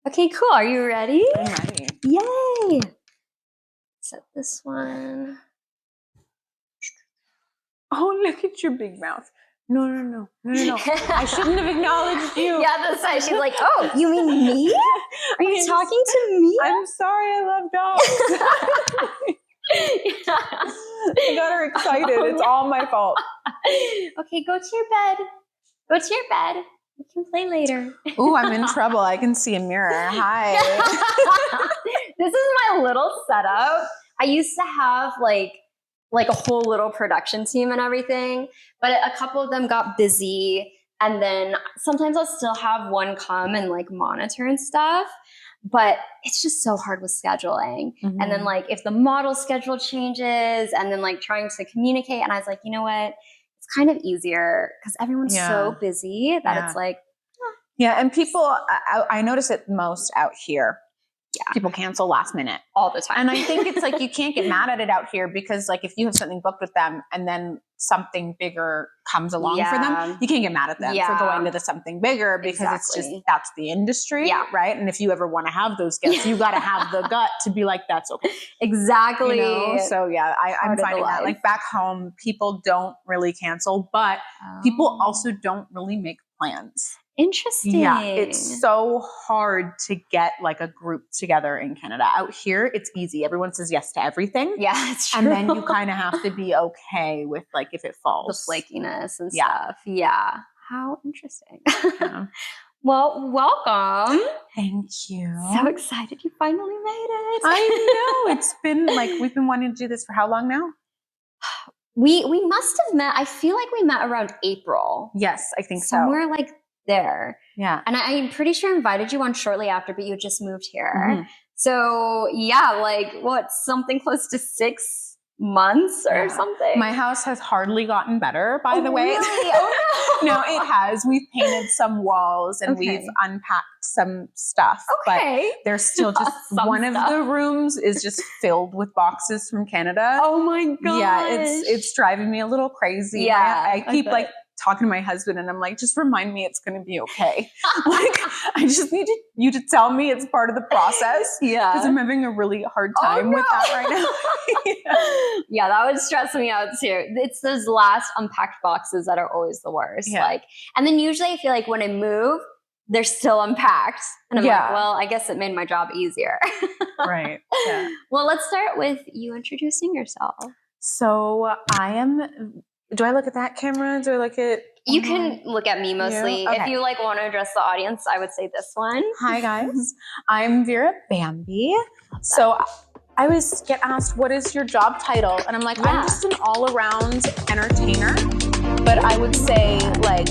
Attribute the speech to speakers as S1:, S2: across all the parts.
S1: Okay, cool. Are you ready?
S2: I'm ready.
S1: Yay! Set this one.
S2: Oh, look at your big mouth. No. I shouldn't have acknowledged you.
S1: Yeah, that's why she's like, oh, you mean me? Are you talking to me?
S2: I'm sorry, I love dogs. I got her excited. It's all my fault.
S1: Okay, go to your bed. Go to your bed. We can play later.
S2: Ooh, I'm in trouble. I can see a mirror. Hi.
S1: This is my little setup. I used to have like a whole little production team and everything, but a couple of them got busy, and then sometimes I'll still have one come and like monitor and stuff, but it's just so hard with scheduling.
S2: Mm-hmm.
S1: And then like if the model schedule changes and then like trying to communicate, and I was like, you know what? It's kind of easier because everyone's so busy that it's like,
S2: yeah. And people, I notice it most out here. Yeah. People cancel last minute
S1: all the time.
S2: And I think it's like, you can't get mad at it out here because like if you have something booked with them and then something bigger comes along for them, you can't get mad at them for going to the something bigger because it's just, that's the industry. Yeah. Right. And if you ever want to have those guests, you got to have the gut to be like, that's okay.
S1: Exactly.
S2: You know? So yeah, I'm finding that like back home, people don't really cancel, but people also don't really make plans.
S1: Interesting.
S2: Yeah, it's so hard to get like a group together in Canada. Out here, it's easy. Everyone says yes to everything.
S1: Yeah, it's true.
S2: And then you kind of have to be okay with like if it falls.
S1: The flakiness and stuff. Yeah. How interesting. Yeah. Well, welcome.
S2: Thank you.
S1: So excited you finally made it.
S2: I know. It's been like, we've been wanting to do this for how long now?
S1: We must have met, I feel like we met around April.
S2: Yes, I think
S1: somewhere like there.
S2: Yeah.
S1: And I'm pretty sure I invited you on shortly after, but you just moved here. Mm-hmm. So yeah, like what, something close to 6 months or something.
S2: My house has hardly gotten better, by the way.
S1: Really? Oh
S2: no. No, it has. We've painted some walls and we've unpacked some stuff.
S1: Okay.
S2: But there's still just one of the rooms is just filled with boxes from Canada.
S1: Oh my gosh.
S2: Yeah, it's driving me a little crazy.
S1: Yeah.
S2: I keep like talking to my husband and I'm like, just remind me it's going to be okay. Like, I just need you to tell me it's part of the process. Yeah. Because I'm having a really hard time with that right now.
S1: Yeah, that would stress me out too. It's those last unpacked boxes that are always the worst. Yeah. Like, and then usually I feel like when I move, they're still unpacked. And I'm like, well, I guess it made my job easier.
S2: Right. Yeah.
S1: Well, let's start with you introducing yourself.
S2: So do I look at that camera? Do I look at...
S1: You can look at me mostly. Okay. If you like want to address the audience, I would say this one.
S2: Hi guys. I'm Vera Bambi. So I always get asked, what is your job title? And I'm like, I'm just an all-around entertainer. But I would say like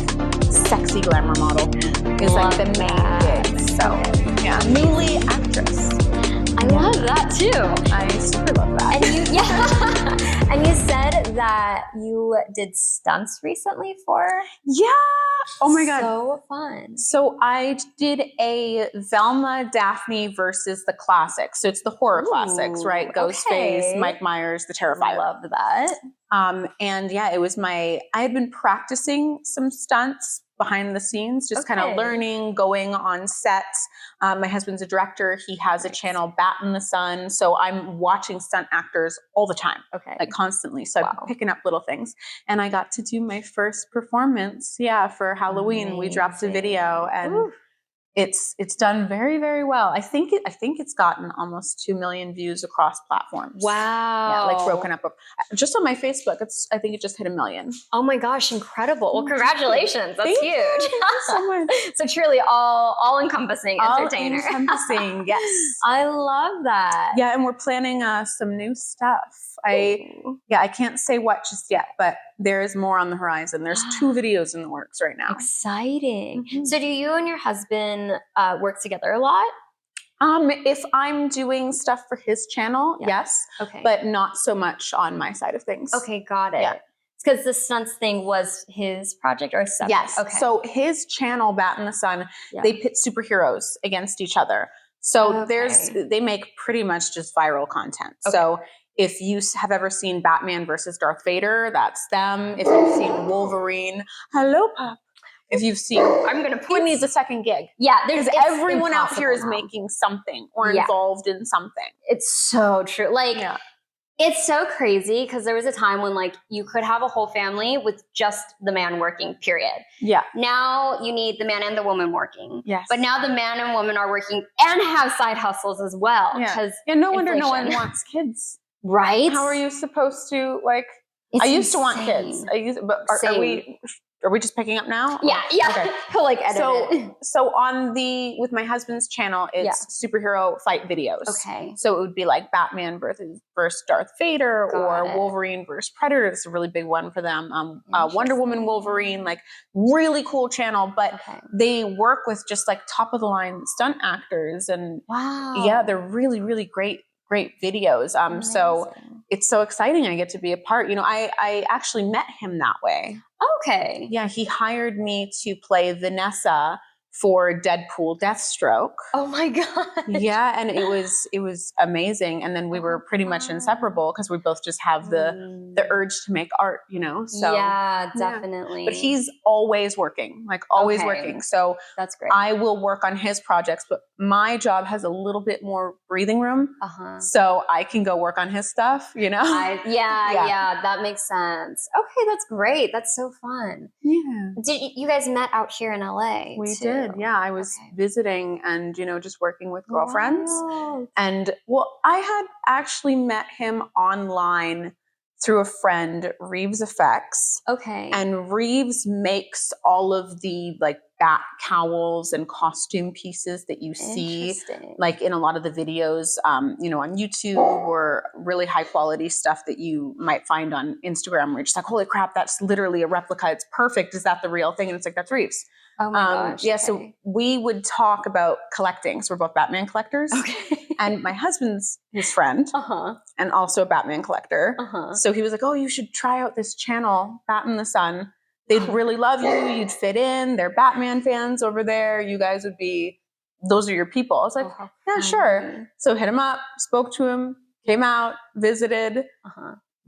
S2: sexy glamour model is like the main gig. So yeah, mainly actress.
S1: I love that too.
S2: I super love that.
S1: And and you said that you did stunts recently for?
S2: Yeah. Oh my God.
S1: So fun.
S2: So I did a Velma Daphne versus the classics. So it's the horror classics, right? Ghostface, Mike Myers, the Terrifier.
S1: Love that.
S2: And yeah, it was I had been practicing some stunts behind the scenes, just kind of learning, going on sets. My husband's a director. He has a channel, Bat in the Sun. So I'm watching stunt actors all the time, like constantly. So I'm picking up little things. And I got to do my first performance, for Halloween. Amazing. We dropped a video and it's done very, very well. I think it's gotten almost 2 million views across platforms.
S1: Wow.
S2: Yeah, like broken up. Just on my Facebook, I think it just hit 1 million.
S1: Oh my gosh, incredible. Well, congratulations. That's huge.
S2: Thank you so much.
S1: So truly all encompassing entertainer.
S2: All encompassing, yes.
S1: I love that.
S2: Yeah, and we're planning some new stuff. I can't say what just yet, but there is more on the horizon. There's 2 videos in the works right now.
S1: Exciting. Mm-hmm. So do you and your husband work together a lot?
S2: If I'm doing stuff for his channel, yes. Okay. But not so much on my side of things.
S1: Okay, got it. Yeah. It's because the stunts thing was his project or separate?
S2: Yes. Okay. So his channel, Bat in the Sun, they pit superheroes against each other. So they make pretty much just viral content. Okay. So if you have ever seen Batman versus Darth Vader, that's them. If you've seen Wolverine, hello, Pop. If you've seen,
S1: I'm gonna
S2: who needs a second gig?
S1: Yeah,
S2: because everyone out here is making something or involved in something.
S1: It's so true. Like, it's so crazy because there was a time when like you could have a whole family with just the man working, period.
S2: Yeah.
S1: Now you need the man and the woman working.
S2: Yes.
S1: But now the man and woman are working and have side hustles as well.
S2: Yeah. No wonder no one wants kids.
S1: Right?
S2: How are you supposed to like? I used to want kids. But are we just picking up now?
S1: Yeah. Okay. He'll like edit it.
S2: So on with my husband's channel, it's superhero fight videos.
S1: Okay.
S2: So it would be like Batman versus Darth Vader or Wolverine versus Predator. That's a really big one for them. Wonder Woman, Wolverine, like really cool channel. But they work with just like top of the line stunt actors, and they're really, really great videos. So it's so exciting. I get to be a part. You know, I actually met him that way.
S1: Okay.
S2: Yeah, he hired me to play Vanessa for Deadpool Deathstroke.
S1: Oh my god.
S2: Yeah, and it was amazing. And then we were pretty much inseparable because we both just have the urge to make art, you know. So
S1: yeah, definitely.
S2: But he's always working, like always working. So
S1: that's great.
S2: I will work on his projects, but my job has a little bit more breathing room. So I can go work on his stuff, you know.
S1: Yeah, that makes sense. Okay, that's great. That's so fun.
S2: Yeah.
S1: Did you guys met out here in LA?
S2: We did. Yeah, I was visiting and, you know, just working with girlfriends. Wow. And I had actually met him online through a friend, Reeves Effects.
S1: Okay.
S2: And Reeves makes all of the like bat cowls and costume pieces that you see like in a lot of the videos, you know, on YouTube, or really high quality stuff that you might find on Instagram where you're just like, holy crap, that's literally a replica. It's perfect. Is that the real thing? And it's like, that's Reeves.
S1: Oh my gosh.
S2: Yeah. Okay. So we would talk about collecting. So we're both Batman collectors. Okay. And my husband's his friend and also a Batman collector. So he was like, oh, you should try out this channel, Bat in the Sun. They'd really love you. You'd fit in. They're Batman fans over there. You guys would be, those are your people. I was like, yeah, sure. So hit him up, spoke to him, came out, visited,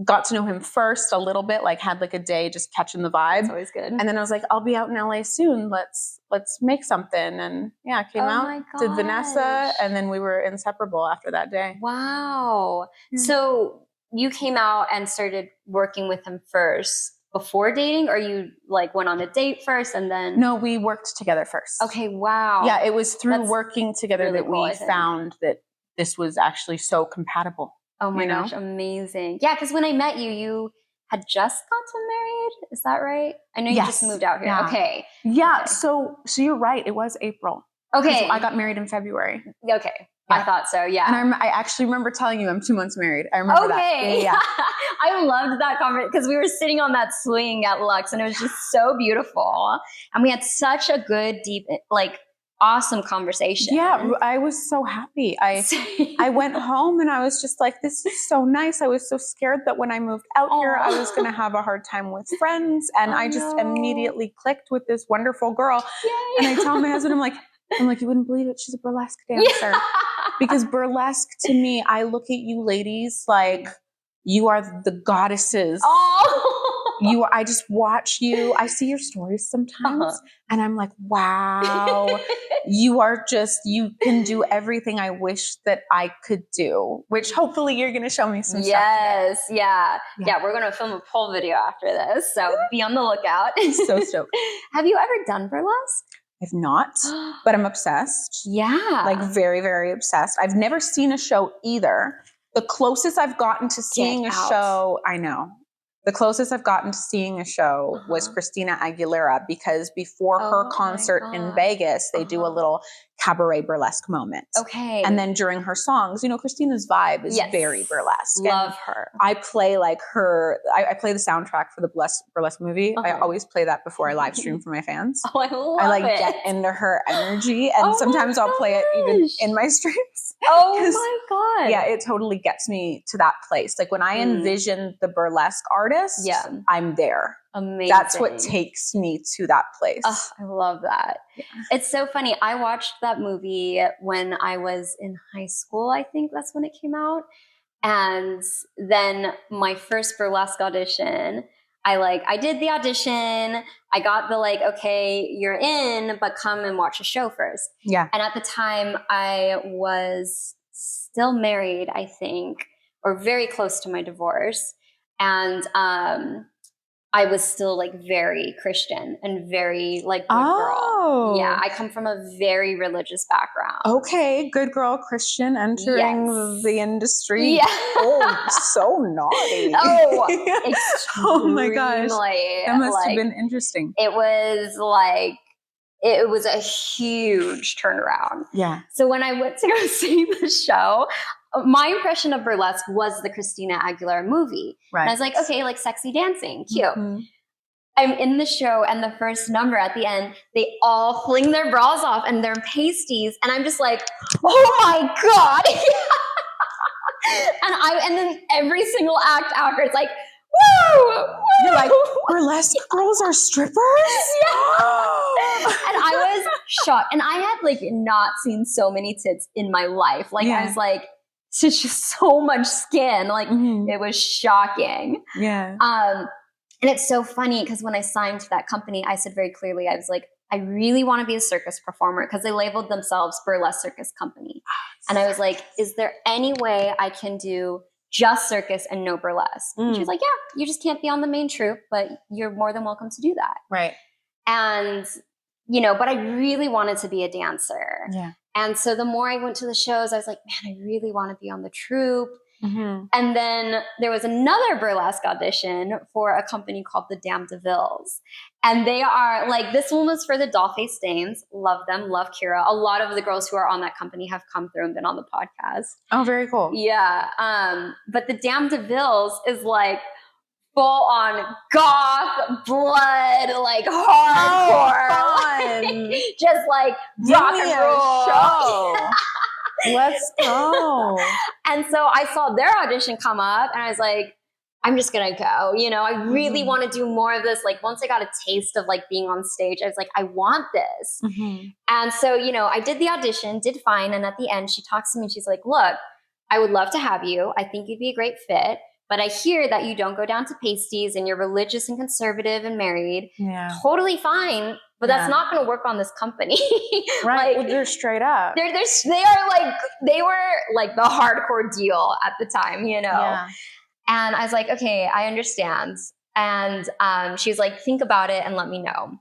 S2: got to know him first a little bit, like had like a day just catching the vibe.
S1: That's always good.
S2: And then I was like, I'll be out in LA soon. Let's make something. And yeah, I came out, did Vanessa, and then we were inseparable after that day.
S1: Wow. So you came out and started working with him first before dating, or you like went on a date first and then?
S2: No, we worked together first.
S1: Okay, wow.
S2: Yeah, it was through working together that we found that this was actually so compatible.
S1: Oh my gosh, amazing. Yeah, because when I met you, you had just gotten married. Is that right? I know you just moved out here. Yeah. Okay.
S2: Yeah, okay. So you're right. It was April.
S1: Okay.
S2: I got married in February.
S1: Okay. Yeah. I thought so, yeah.
S2: And I actually remember telling you I'm 2 months married. I remember that. Yeah.
S1: I loved that conversation because we were sitting on that swing at Lux and it was just so beautiful. And we had such a good, deep, like, awesome conversation.
S2: Yeah, I was so happy. I went home and I was just like, this is so nice. I was so scared that when I moved out here, I was going to have a hard time with friends. And I just immediately clicked with this wonderful girl. Yay. And I tell my husband, I'm like, you wouldn't believe it. She's a burlesque dancer. Yeah. Because burlesque to me, I look at you ladies like you are the goddesses. Oh. I just watch you. I see your stories sometimes and I'm like, wow, you can do everything I wish that I could do, which hopefully you're going to show me some stuff.
S1: Yes. Yeah. We're going to film a poll video after this. So be on the lookout.
S2: So stoked.
S1: Have you ever done burlesque?
S2: I've not, but I'm obsessed.
S1: Yeah.
S2: Like very, very obsessed. I've never seen a show either. The closest I've gotten to seeing a show, I know. The closest I've gotten to seeing a show was Christina Aguilera, because before her concert in Vegas, they do a little cabaret burlesque moment.
S1: Okay.
S2: And then during her songs, you know, Christina's vibe is very burlesque.
S1: Love her.
S2: I play like her, I play the soundtrack for the burlesque movie. I always play that before I live stream for my fans.
S1: Oh, I love it.
S2: Get into her energy. And sometimes I'll play it even in my streams.
S1: Oh my God.
S2: Yeah, it totally gets me to that place. Like when I envision the burlesque artist, I'm there.
S1: Amazing.
S2: That's what takes me to that place.
S1: Oh, I love that. Yeah. It's so funny. I watched that movie when I was in high school. I think that's when it came out. And then my first burlesque audition, I did the audition. I got the like, okay, you're in, but come and watch a show first.
S2: Yeah.
S1: And at the time I was still married, I think, or very close to my divorce. And I was still like very Christian and very like good girl. Yeah, I come from a very religious background.
S2: Okay, good girl, Christian entering the industry.
S1: Yeah.
S2: Oh, so naughty.
S1: Oh
S2: my gosh. That must have been interesting.
S1: It was like, it was a huge turnaround.
S2: Yeah.
S1: So when I went to go see the show, my impression of Burlesque was the Christina Aguilera movie.
S2: Right.
S1: And I was like, okay, like sexy dancing, cute.
S2: Mm-hmm.
S1: I'm in the show, and the first number at the end, they all fling their bras off and their pasties, and I'm just like, oh my God. And then every single act after, it's like, woo!
S2: You're like, burlesque girls are strippers?
S1: Yeah. And I was shocked. And I had like not seen so many tits in my life. Like I was like, it's just so much skin. Like it was shocking.
S2: Yeah.
S1: And it's so funny because when I signed to that company, I said very clearly, I was like, I really want to be a circus performer, because they labeled themselves Burlesque Circus Company. And I was like, is there any way I can do just circus and no burlesque? And she was like, yeah, you just can't be on the main troupe, but you're more than welcome to do that.
S2: Right.
S1: And, you know, but I really wanted to be a dancer.
S2: Yeah.
S1: And so the more I went to the shows, I was like, man, I really want to be on the troupe.
S2: Mm-hmm.
S1: And then there was another burlesque audition for a company called the Dame de Villes. And they are like, this one was for the Dollface Dames. Love them. Love Kira. A lot of the girls who are on that company have come through and been on the podcast.
S2: Oh, very cool.
S1: Yeah. But the Dame de Villes is like full on goth, blood, like hardcore.
S2: Fun.
S1: Just like rock and roll.
S2: Show. Let's go.
S1: And so I saw their audition come up, and I was like, I'm just going to go. You know, I really want to do more of this. Like once I got a taste of like being on stage, I was like, I want this. And so, you know, I did the audition, did fine. And at the end, she talks to me and she's like, look, I would love to have you. I think you'd be a great fit. But I hear that you don't go down to pasties and you're religious and conservative and married.
S2: Yeah.
S1: Totally fine. But that's not going to work on this company.
S2: Right.
S1: Like,
S2: they're straight up.
S1: they were like the hardcore deal at the time, you know?
S2: Yeah.
S1: And I was like, okay, I understand. And she was like, think about it and let me know.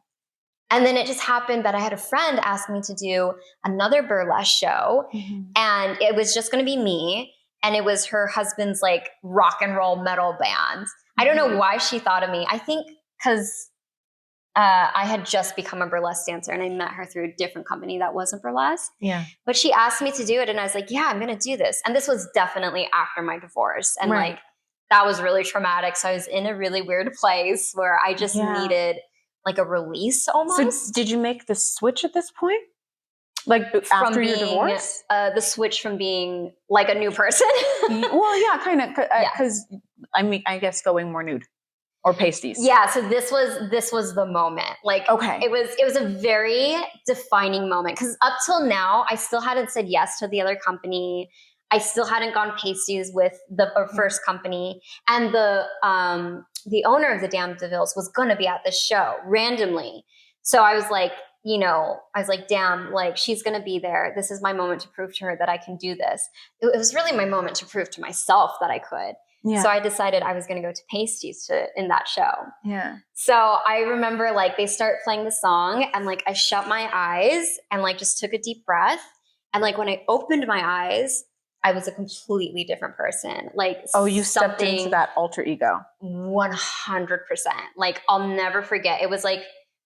S1: And then it just happened that I had a friend ask me to do another burlesque show. And it was just going to be me. And it was her husband's like rock and roll metal band. I don't know why she thought of me. I think because I had just become a burlesque dancer, and I met her through a different company that wasn't burlesque.
S2: Yeah.
S1: But she asked me to do it, and I was like, yeah, I'm going to do this. And this was definitely after my divorce. And like, that was really traumatic. So I was in a really weird place where I just needed like a release almost.
S2: So did you make the switch at this point? Like after your divorce?
S1: The switch from being like a new person.
S2: Well, yeah, kind of. Because I mean, I guess going more nude or pasties.
S1: Yeah. So this was the moment. Like,
S2: okay,
S1: it was a very defining moment, because up till now, I still hadn't said yes to the other company. I still hadn't gone pasties with the first company, and the owner of the Dame de Villes was going to be at the show randomly. So I was like, you know, damn, like she's going to be there. This is my moment to prove to her that I can do this. It was really my moment to prove to myself that I could. Yeah. So I decided I was going to go to pasties in that show.
S2: Yeah.
S1: So I remember like they start playing the song, and like I shut my eyes and like just took a deep breath. And like when I opened my eyes, I was a completely different person. Like,
S2: you stepped into that alter ego.
S1: 100%. Like, I'll never forget. It was like,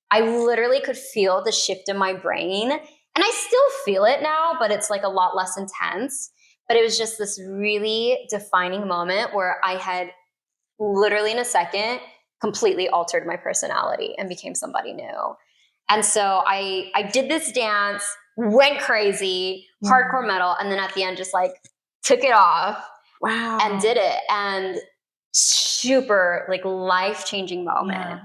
S1: I literally could feel the shift in my brain, and I still feel it now, but it's like a lot less intense. But it was just this really defining moment where I had literally in a second completely altered my personality and became somebody new. And so I did this dance, went crazy, hardcore metal, and then at the end just like took it off.
S2: Wow.
S1: And did it. And super like life-changing moment. Yeah.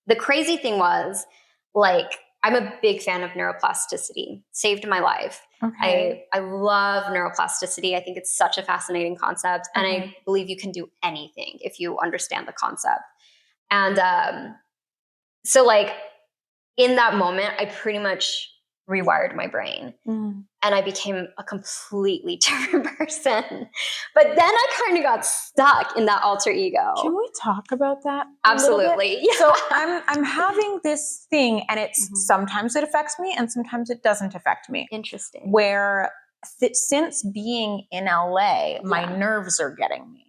S1: The crazy thing was, like, I'm a big fan of neuroplasticity. Saved my life. Okay. I love neuroplasticity. I think it's such a fascinating concept. And I believe you can do anything if you understand the concept. And so like in that moment, I pretty much rewired my brain and I became a completely different person. But then I kind of got stuck in that alter ego.
S2: Can we talk about that?
S1: Absolutely. Yeah.
S2: So I'm having this thing, and it's sometimes it affects me and sometimes it doesn't affect me.
S1: Interesting.
S2: Where since being in LA, my nerves are getting me.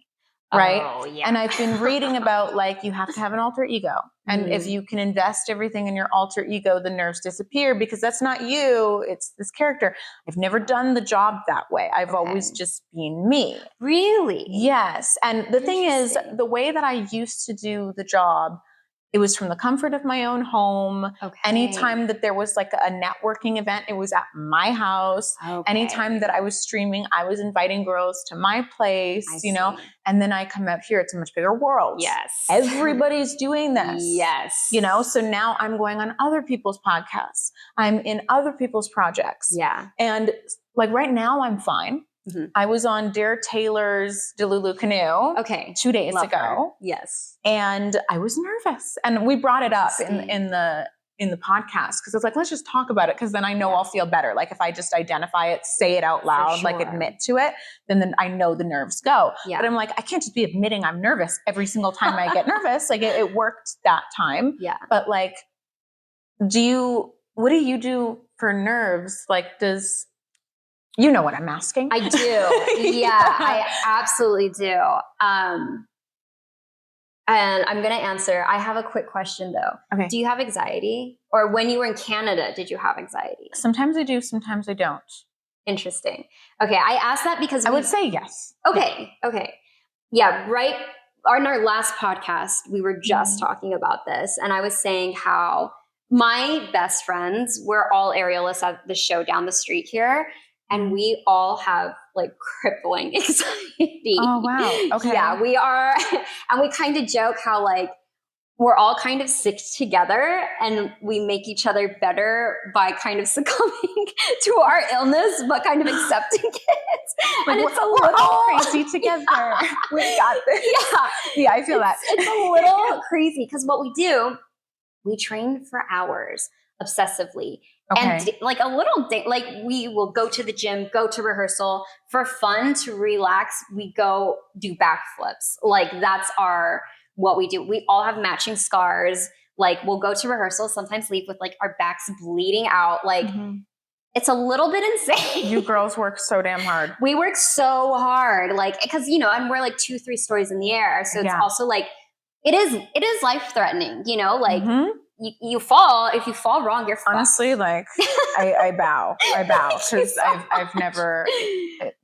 S2: Right.
S1: Oh, yeah.
S2: And I've been reading about like you have to have an alter ego. And if you can invest everything in your alter ego, the nerves disappear because that's not you. It's this character. I've never done the job that way. I've always just been me.
S1: Really?
S2: Yes. And the thing is, the way that I used to do the job, it was from the comfort of my own home. Anytime that there was like a networking event, it was at my house. Anytime that I was streaming, I was inviting girls to my place, you know, and then I come out here. It's a much bigger world.
S1: Yes.
S2: Everybody's doing this.
S1: Yes.
S2: You know, so now I'm going on other people's podcasts. I'm in other people's projects.
S1: Yeah.
S2: And like right now I'm fine. I was on Dare Taylor's Delulu Canoe 2 days ago.
S1: Her. Yes.
S2: And I was nervous. And we brought it up in the podcast because it's like, let's just talk about it because then I know I'll feel better. Like if I just identify it, say it out loud, like admit to it, then I know the nerves go. Yeah. But I'm like, I can't just be admitting I'm nervous every single time I get nervous. Like it worked that time.
S1: Yeah.
S2: But like, what do you do for nerves? Like you know what I'm asking?
S1: I do. Yeah, I absolutely do. And I'm going to answer. I have a quick question though. Okay. Do you have anxiety? Or when you were in Canada, did you have anxiety?
S2: Sometimes I do, sometimes I don't.
S1: Interesting. Okay, I asked that because
S2: I would say yes.
S1: Okay. Yeah, right. On our last podcast, we were just talking about this. And I was saying how my best friends, we're all aerialists at the show down the street here. And we all have like crippling anxiety.
S2: Oh, wow. Okay.
S1: Yeah, we are. And we kind of joke how like we're all kind of sick together and we make each other better by kind of succumbing to our illness, but kind of accepting it.
S2: Like, and it's we're all crazy together. Yeah. We got this. Yeah, I feel that.
S1: It's a little crazy because what we do, we train for hours obsessively. And like a little day, like we will go to the gym, go to rehearsal for fun, to relax. We go do backflips. Like that's what we do. We all have matching scars. Like we'll go to rehearsal, sometimes leave with like our backs bleeding out. Like it's a little bit insane.
S2: You girls work so damn hard.
S1: We work so hard. Like, cause you know, and we're like 2-3 stories in the air. So it's also like, it is life threatening, you know, like you fall, if you fall wrong, you're fucked.
S2: Honestly, like I bow because I've never,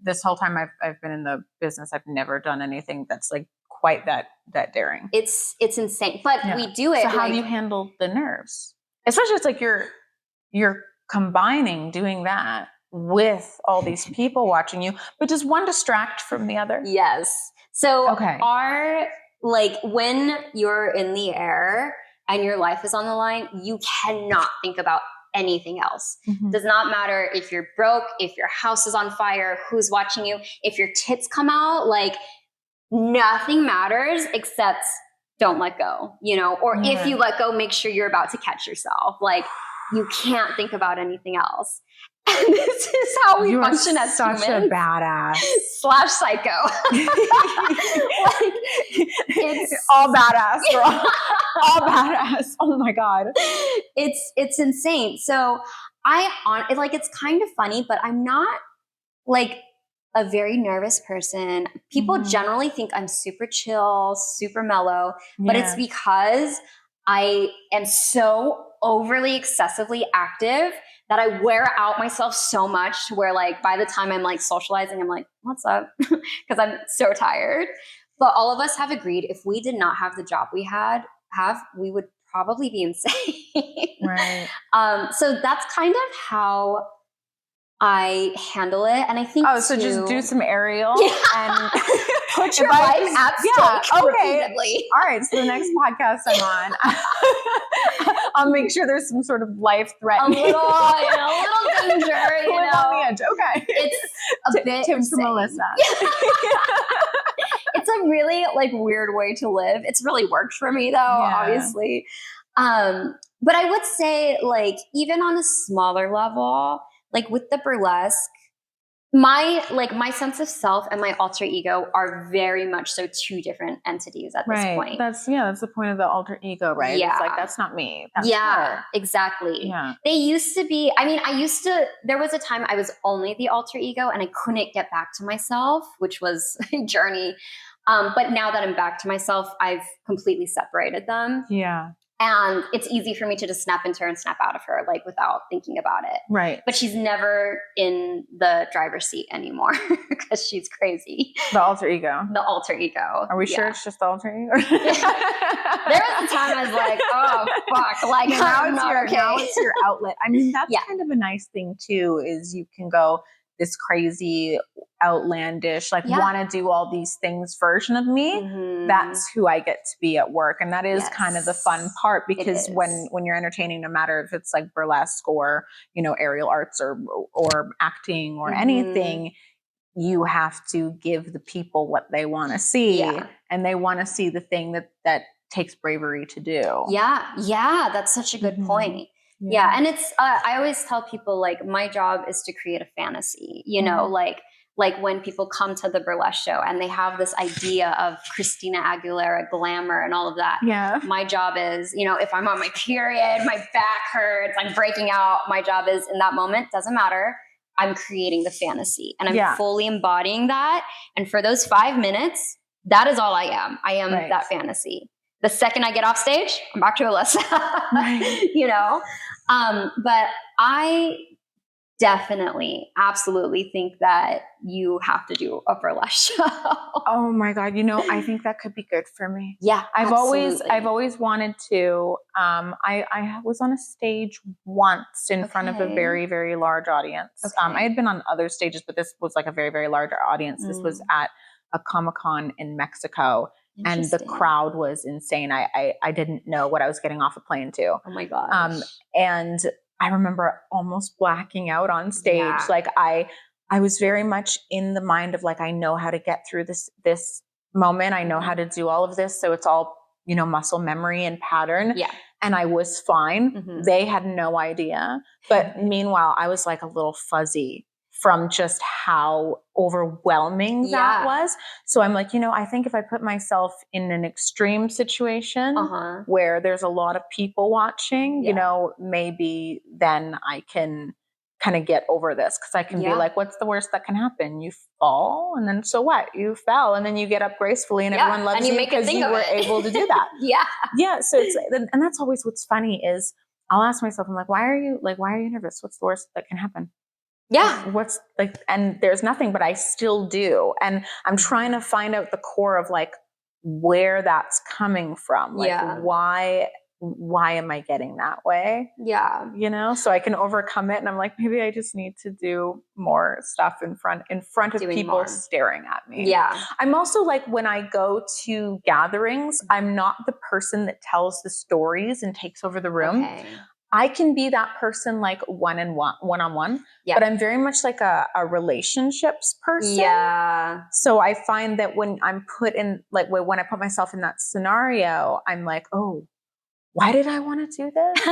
S2: this whole time I've been in the business, I've never done anything that's like quite that daring.
S1: It's insane, but we do it.
S2: So how do you handle the nerves? Especially it's like you're combining doing that with all these people watching you, but does one distract from the other?
S1: Yes. So like when you're in the air and your life is on the line, you cannot think about anything else. Does not matter if you're broke, if your house is on fire, who's watching you, if your tits come out, like nothing matters except don't let go, you know, or if you let go, make sure you're about to catch yourself. Like you can't think about anything else. And this is how we function as
S2: such
S1: humans.
S2: A badass
S1: / psycho. Like, it's
S2: all badass, girl. All badass. Oh my God.
S1: It's insane. So it's kind of funny, but I'm not like a very nervous person. People generally think I'm super chill, super mellow, but it's because I am so overly excessively active that I wear out myself so much to where like by the time I'm like socializing, I'm like, what's up? Because I'm so tired. But all of us have agreed if we did not have the job we we would probably be insane.
S2: Right.
S1: So that's kind of how I handle it. And I think
S2: so just do some aerial and
S1: put your life at stake repeatedly.
S2: All right. So the next podcast I'm on, I'll make sure there's some sort of life threatening.
S1: A little danger, you
S2: know.
S1: On
S2: the edge. Okay.
S1: It's a bit
S2: tips from Melissa.
S1: It's a really like weird way to live. It's really worked for me though, obviously. But I would say like even on a smaller level, like with the burlesque, my sense of self and my alter ego are very much so two different entities at this point.
S2: That's the point of the alter ego, right?
S1: Yeah.
S2: It's like, that's not me. That's
S1: yeah,
S2: her.
S1: Exactly.
S2: Yeah.
S1: They used to be, there was a time I was only the alter ego and I couldn't get back to myself, which was a journey. But now that I'm back to myself, I've completely separated them.
S2: Yeah.
S1: And it's easy for me to just snap into her and snap out of her, like without thinking about it.
S2: Right.
S1: But she's never in the driver's seat anymore because she's crazy.
S2: The alter ego.
S1: The alter ego.
S2: Are we sure it's just the alter ego?
S1: There was a time I was like, oh, fuck. Like,
S2: now it's your outlet. I mean, that's kind of a nice thing too, is you can go this crazy, outlandish, like want to do all these things version of me. Mm-hmm. That's who I get to be at work. And that is kind of the fun part, because when you're entertaining, no matter if it's like burlesque or, aerial arts or acting or anything, you have to give the people what they want to see. Yeah. And they want to see the thing that takes bravery to do.
S1: Yeah. Yeah. That's such a good point. Yeah. And it's, I always tell people like my job is to create a fantasy, like when people come to the burlesque show and they have this idea of Christina Aguilera, Glamour and all of that.
S2: Yeah.
S1: My job is, if I'm on my period, my back hurts, I'm breaking out. My job is in that moment, doesn't matter. I'm creating the fantasy and I'm fully embodying that. And for those 5 minutes, that is all I am. I am that fantasy. The second I get off stage, I'm back to Alyssa, but I definitely, absolutely think that you have to do a burlesque show.
S2: Oh my God. I think that could be good for me.
S1: Yeah.
S2: I've always wanted to, I was on a stage once in front of a very, very large audience. I had been on other stages, but this was like a very, very large audience. This was at a Comic-Con in Mexico. And the crowd was insane. I didn't know what I was getting off a plane to.
S1: Oh my gosh.
S2: And I remember almost blacking out on stage. Yeah. Like I was very much in the mind of like, I know how to get through this moment. I know how to do all of this. So it's all, muscle memory and pattern. Yeah. And I was fine. Mm-hmm. They had no idea. But meanwhile, I was like a little fuzzy from just how overwhelming that was. So I'm like, I think if I put myself in an extreme situation where there's a lot of people watching, maybe then I can kind of get over this. Cause I can be like, what's the worst that can happen? You fall and then so what? You fell and then you get up gracefully and everyone loves you because you were able to do that. Yeah. So and that's always what's funny is I'll ask myself, I'm like, why are you nervous? What's the worst that can happen?
S1: Yeah.
S2: What's like, and there's nothing, but I still do. And I'm trying to find out the core of like where that's coming from. Like why am I getting that way?
S1: Yeah.
S2: So I can overcome it. And I'm like, maybe I just need to do more stuff in front of people staring at me.
S1: Yeah.
S2: I'm also like, when I go to gatherings, I'm not the person that tells the stories and takes over the room. Okay. I can be that person like one-on-one, but I'm very much like a relationships person. Yeah. So I find that when I'm put in, like when I put myself in that scenario, I'm like, oh, why did I want to do this?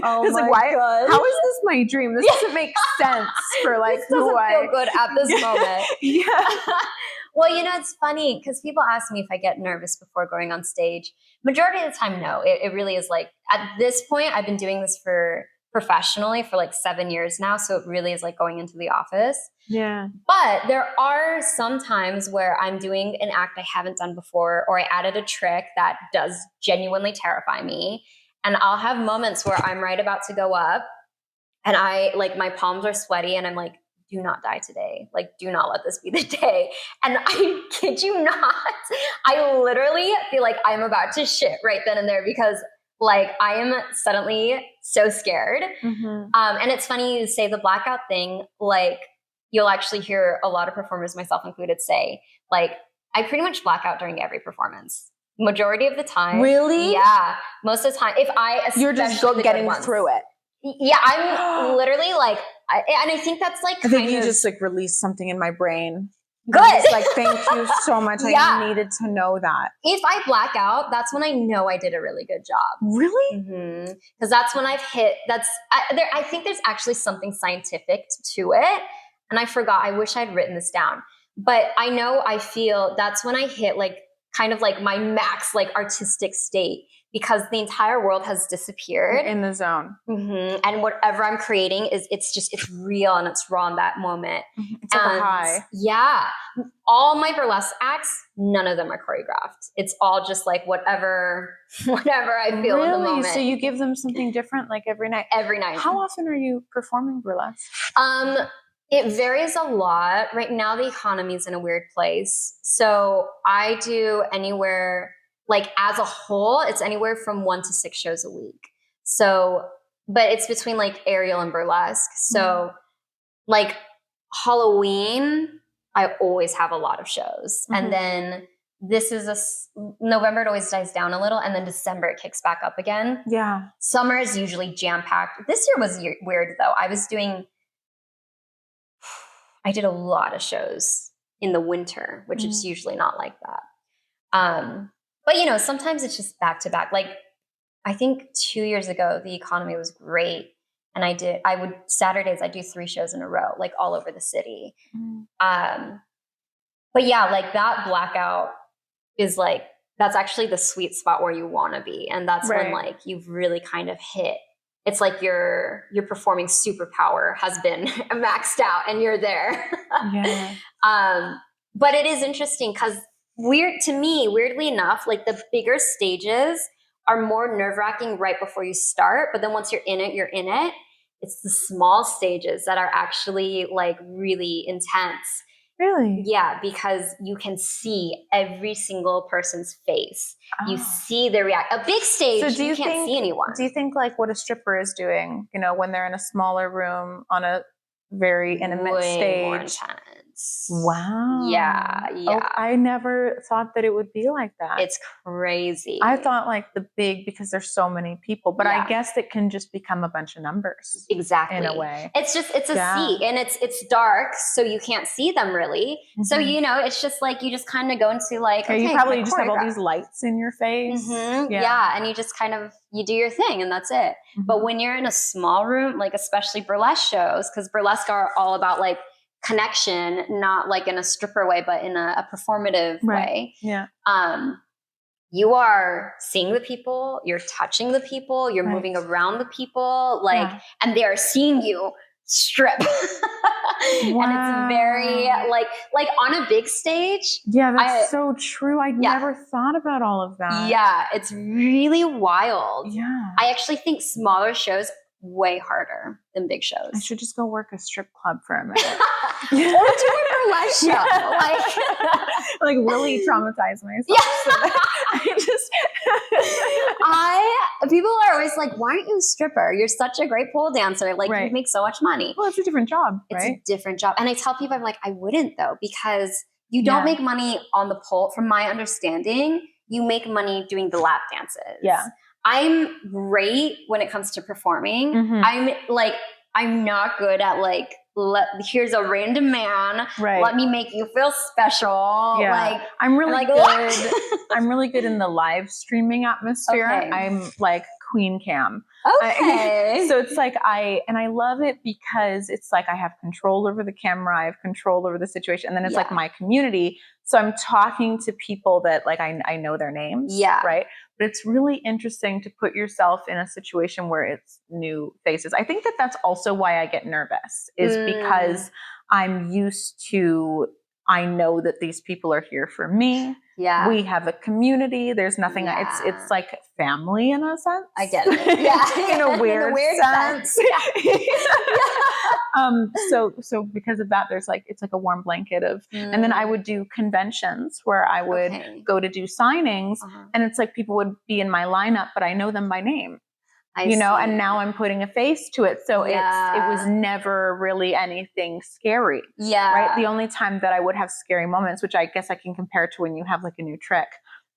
S1: Oh my God.
S2: How is this my dream? This doesn't make sense for like
S1: this doesn't feel good at this moment.
S2: Yeah.
S1: Well, it's funny because people ask me if I get nervous before going on stage. Majority of the time, no. It really is like, at this point, I've been doing this professionally for like 7 years now. So it really is like going into the office.
S2: Yeah.
S1: But there are some times where I'm doing an act I haven't done before, or I added a trick that does genuinely terrify me. And I'll have moments where I'm right about to go up and my palms are sweaty and I'm like, do not die today. Like, do not let this be the day. And I kid you not, I literally feel like I'm about to shit right then and there because like I am suddenly so scared. Mm-hmm. And it's funny you say the blackout thing, like you'll actually hear a lot of performers, myself included, say like, I pretty much black out during every performance. Majority of the time.
S2: Really?
S1: Yeah. Most of the time.
S2: You're just getting through it.
S1: Yeah, I'm literally like, and I think that's like,
S2: I think you just like released something in my brain.
S1: Good.
S2: I was like, thank you so much.
S1: Yeah.
S2: I needed to know that.
S1: If I black out, that's when I know I did a really good job.
S2: Really?
S1: Because that's when I've hit, I think there's actually something scientific to it. And I forgot, I wish I'd written this down. But I feel that's when I hit like kind of like my max like artistic state, because the entire world has disappeared.
S2: In the zone.
S1: And whatever I'm creating it's real and it's raw in that moment.
S2: It's like a high.
S1: Yeah. All my burlesque acts, none of them are choreographed. It's all just like whatever I feel in the moment.
S2: So you give them something different like every night?
S1: Every night.
S2: How often are you performing burlesque?
S1: It varies a lot. Right now, the economy is in a weird place. So I do anywhere, like as a whole, it's anywhere from 1 to 6 shows a week. So, but it's between like aerial and burlesque. So like Halloween, I always have a lot of shows. And then this is November, it always dies down a little. And then December, it kicks back up again.
S2: Yeah. Summer
S1: is usually jam-packed. This year was weird though. I did a lot of shows in the winter, which is usually not like that. But sometimes it's just back to back. Like I think 2 years ago, the economy was great. And Saturdays, I do 3 shows in a row, like all over the city. But yeah, like that blackout is like, that's actually the sweet spot where you want to be. And that's when like you've really kind of hit. It's like your performing superpower has been maxed out and you're there.
S2: Yeah.
S1: But it is interesting because weirdly enough, like the bigger stages are more nerve-wracking right before you start. But then once you're in it, you're in it. It's the small stages that are actually like really intense.
S2: Really?
S1: Yeah, because you can see every single person's face. You see their reaction. A big stage, so you can't see anyone.
S2: Do you think like what a stripper is doing, when they're in a smaller room on a very intimate stage?
S1: More intense.
S2: Wow.
S1: Yeah.
S2: Oh, I never thought that it would be like that.
S1: It's crazy.
S2: I thought like the big, because there's so many people, but I guess it can just become a bunch of numbers.
S1: Exactly.
S2: In a way.
S1: It's a seat and it's dark, so you can't see them really. So, it's just like, you just kind of go into like,
S2: you probably just have all these lights in your face.
S1: Yeah. And you just kind of, you do your thing and that's it. But when you're in a small room, like especially burlesque shows, because burlesque are all about like connection, not like in a stripper way, but in a performative way.
S2: Yeah.
S1: You are seeing the people, you're touching the people, you're moving around the people, and they are seeing you strip.
S2: Wow.
S1: And it's very like on a big stage.
S2: Yeah, that's so true. I never thought about all of that.
S1: Yeah, it's really wild.
S2: Yeah.
S1: I actually think smaller shows way harder than big shows.
S2: I should just go work a strip club for a minute.
S1: Or do a burlesque show.
S2: Like really traumatize myself.
S1: Yeah.
S2: So
S1: people are always like, why aren't you a stripper? You're such a great pole dancer. Like you make so much money.
S2: Well, it's a different job,
S1: It's a different job. And I tell people, I'm like, I wouldn't though, because you don't make money on the pole. From my understanding, you make money doing the lap dances.
S2: Yeah.
S1: I'm great when it comes to performing. I'm not good at like, here's a random man.
S2: Right.
S1: Let me make you feel special.
S2: Yeah.
S1: Like
S2: I'm really good.
S1: What?
S2: I'm really good in the live streaming atmosphere.
S1: Okay.
S2: I'm like queen cam.
S1: Okay.
S2: So it's like I love it because it's like I have control over the camera. I have control over the situation. And then it's like my community. So I'm talking to people that like I know their names.
S1: Yeah.
S2: Right. But it's really interesting to put yourself in a situation where it's new faces. I think that that's also why I get nervous, is because I'm used to, I know that these people are here for me.
S1: Yeah.
S2: We have a community. There's nothing, it's like family in a sense.
S1: I get it. Yeah.
S2: In a weird sense. So because of that, there's like, it's like a warm blanket of, and then I would do conventions where I would go to do signings, and it's like people would be in my lineup, but I know them by name. And now I'm putting a face to it. So it was never really anything scary.
S1: Yeah.
S2: Right. The only time that I would have scary moments, which I guess I can compare to when you have like a new trick,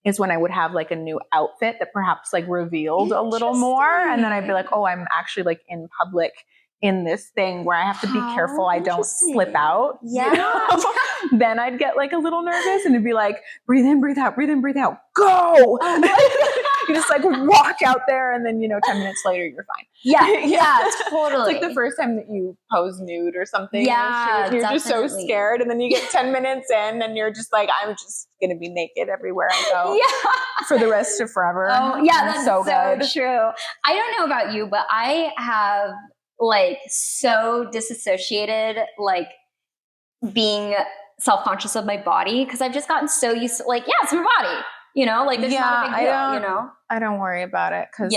S2: is when I would have like a new outfit that perhaps like revealed a little more. And then I'd be like, oh, I'm actually like in public in this thing where I have to be careful I don't slip out.
S1: Yeah.
S2: You know? Then I'd get like a little nervous and it'd be like, breathe in, breathe out, breathe in, breathe out, go. You just like walk out there and then, 10 minutes later, you're fine.
S1: Yeah, totally.
S2: It's like the first time that you pose nude or something.
S1: Yeah,
S2: you're just so scared. And then you get 10 minutes in and you're just like, I'm just going to be naked everywhere I go for the rest of forever.
S1: Oh, yeah, that's so
S2: good.
S1: true. I don't know about you, but I have like so disassociated, like being self-conscious of my body because I've just gotten so used to like, it's my body, like there's not a big deal,
S2: I don't worry about it because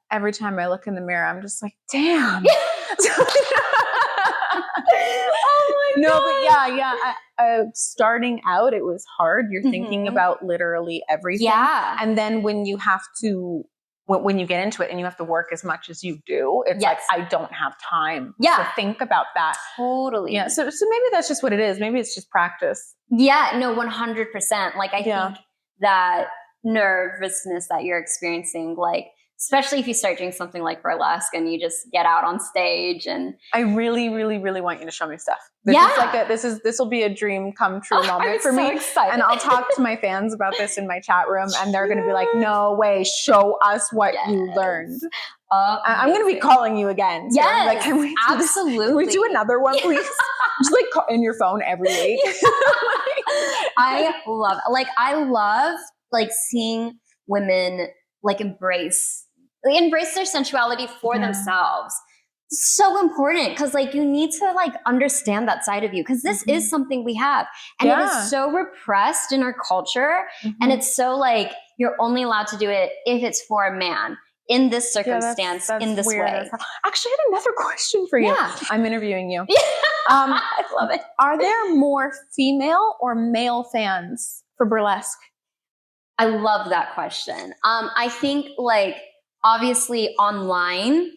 S2: every time I look in the mirror, I'm just like, damn.
S1: Oh my God.
S2: But starting out, it was hard. You're thinking about literally everything.
S1: Yeah.
S2: And then when you have to, when you get into it and you have to work as much as you do, it's like, I don't have time to think about that.
S1: Totally.
S2: Yeah. So maybe that's just what it is. Maybe it's just practice.
S1: Yeah, no, 100%. Like, I think that nervousness that you're experiencing, like, especially if you start doing something like burlesque and you just get out on stage and
S2: I really, really, really want you to show me stuff. This will be a dream come true moment for me.
S1: Excited.
S2: And I'll talk to my fans about this in my chat room and they're going to be like, no way, show us what you learned. I'm going to be calling you again. So
S1: yes,
S2: like, can we
S1: absolutely.
S2: Can we do another one, please? Just like in your phone every week.
S1: I love like seeing women like embrace their sensuality for themselves. So important because like you need to like understand that side of you because this is something we have and it is so repressed in our culture and it's so like you're only allowed to do it if it's for a man in this circumstance that's in this
S2: weird.
S1: way.
S2: Actually, I had another question for you.
S1: Yeah.
S2: I'm interviewing you.
S1: I love it.
S2: Are there more female or male fans for burlesque?
S1: I love that question. I think like obviously online,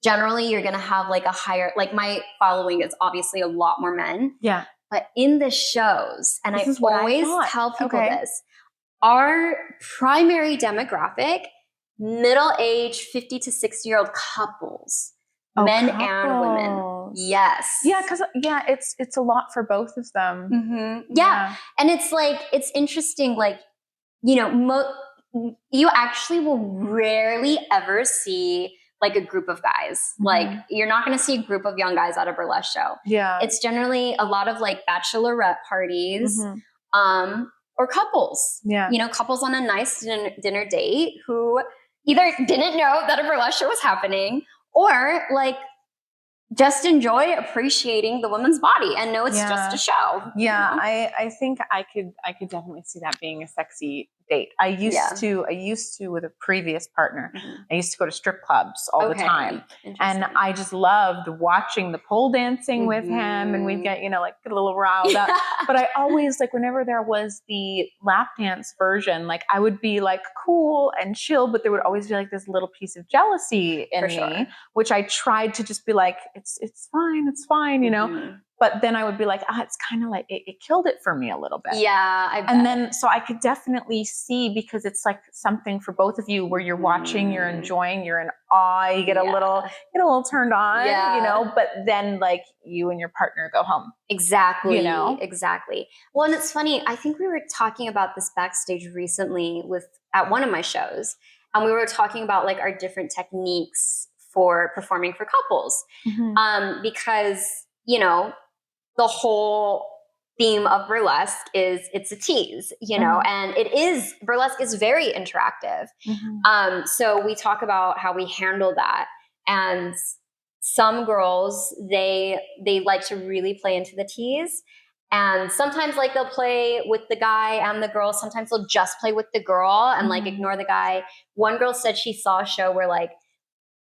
S1: generally you're going to have like a higher, like my following is obviously a lot more men. Yeah. But in the shows, and I always tell people this, our primary demographic, middle-aged 50 to 60-year-old couples, men and women. Yes.
S2: Yeah, because it's a lot for both of them.
S1: Mm-hmm. Yeah. And it's like, it's interesting, like, you actually will rarely ever see like a group of guys. Mm-hmm. Like you're not going to see a group of young guys at a burlesque show. Yeah. It's generally a lot of like bachelorette parties, or couples. Yeah. Couples on a nice dinner date who either didn't know that a burlesque show was happening or like just enjoy appreciating the woman's body and know it's just a show.
S2: Yeah. I think I could definitely see that being a sexy date. I used to with a previous partner, I used to go to strip clubs all the time. And I just loved watching the pole dancing with him and we'd get, like get a little riled up. But I always like whenever there was the lap dance version, like I would be like cool and chill, but there would always be like this little piece of jealousy in me, which I tried to just be like, it's fine, But then I would be like, it's kind of like, it killed it for me a little bit. Yeah. And then, so I could definitely see because it's like something for both of you where you're watching, you're enjoying, you're in awe, you get a little turned on, but then like you and your partner go home.
S1: Exactly. Exactly. Well, and it's funny. I think we were talking about this backstage recently at one of my shows, and we were talking about like our different techniques for performing for couples. Because, the whole theme of burlesque is it's a tease, and burlesque is very interactive. So we talk about how we handle that. And some girls, they like to really play into the tease. And sometimes like they'll play with the guy and the girl. Sometimes they'll just play with the girl and like ignore the guy. One girl said she saw a show where like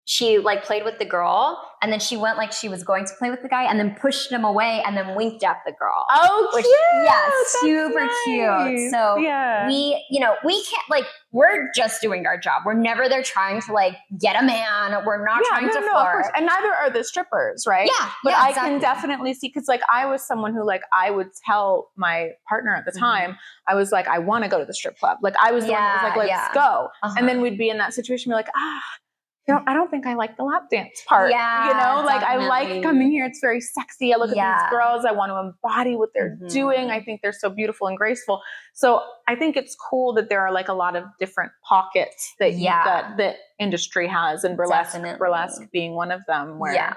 S1: she like played with the girl and then she went like she was going to play with the guy and then pushed him away and then winked at the girl.
S2: Oh,
S1: which,
S2: cute.
S1: Yeah, super cute. So we can't like, we're just doing our job. We're never there trying to like get a man. We're not trying to flirt.
S2: And neither are the strippers, right?
S1: Yeah.
S2: But I can definitely see, because like I was someone who like, I would tell my partner at the time, I was like, I want to go to the strip club. Like I was the one that was like, let's go. And then we'd be in that situation, be like, I don't think I like the lap dance part.
S1: Yeah,
S2: like
S1: definitely.
S2: I like coming here. It's very sexy. I look at these girls. I want to embody what they're doing. I think they're so beautiful and graceful. So I think it's cool that there are like a lot of different pockets that that the industry has, and burlesque being one of them. Where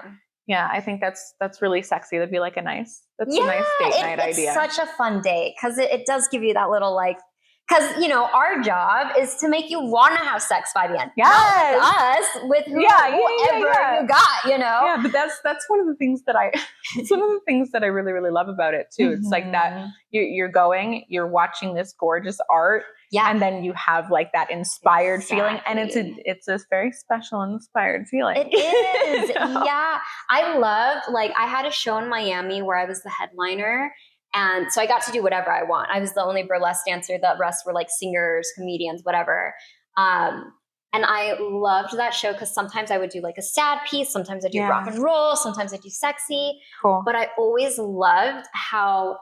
S2: I think that's really sexy. That'd be like a nice date night idea.
S1: It's such a fun date because it does give you that little like. Because, our job is to make you want to have sex by the end.
S2: Yes.
S1: Not us, with whoever you got, Yeah,
S2: but that's one of the things that it's one of the things that I really, really love about it too. It's like that you're watching this gorgeous art. Yeah. And then you have like that inspired feeling. And it's a very special and inspired feeling.
S1: It is. Yeah. I loved, I had a show in Miami where I was the headliner. And so I got to do whatever I want. I was the only burlesque dancer. The rest were like singers, comedians, whatever. And I loved that show because sometimes I would do like a sad piece. Sometimes I do rock and roll. Sometimes I do sexy. Cool. But I always loved how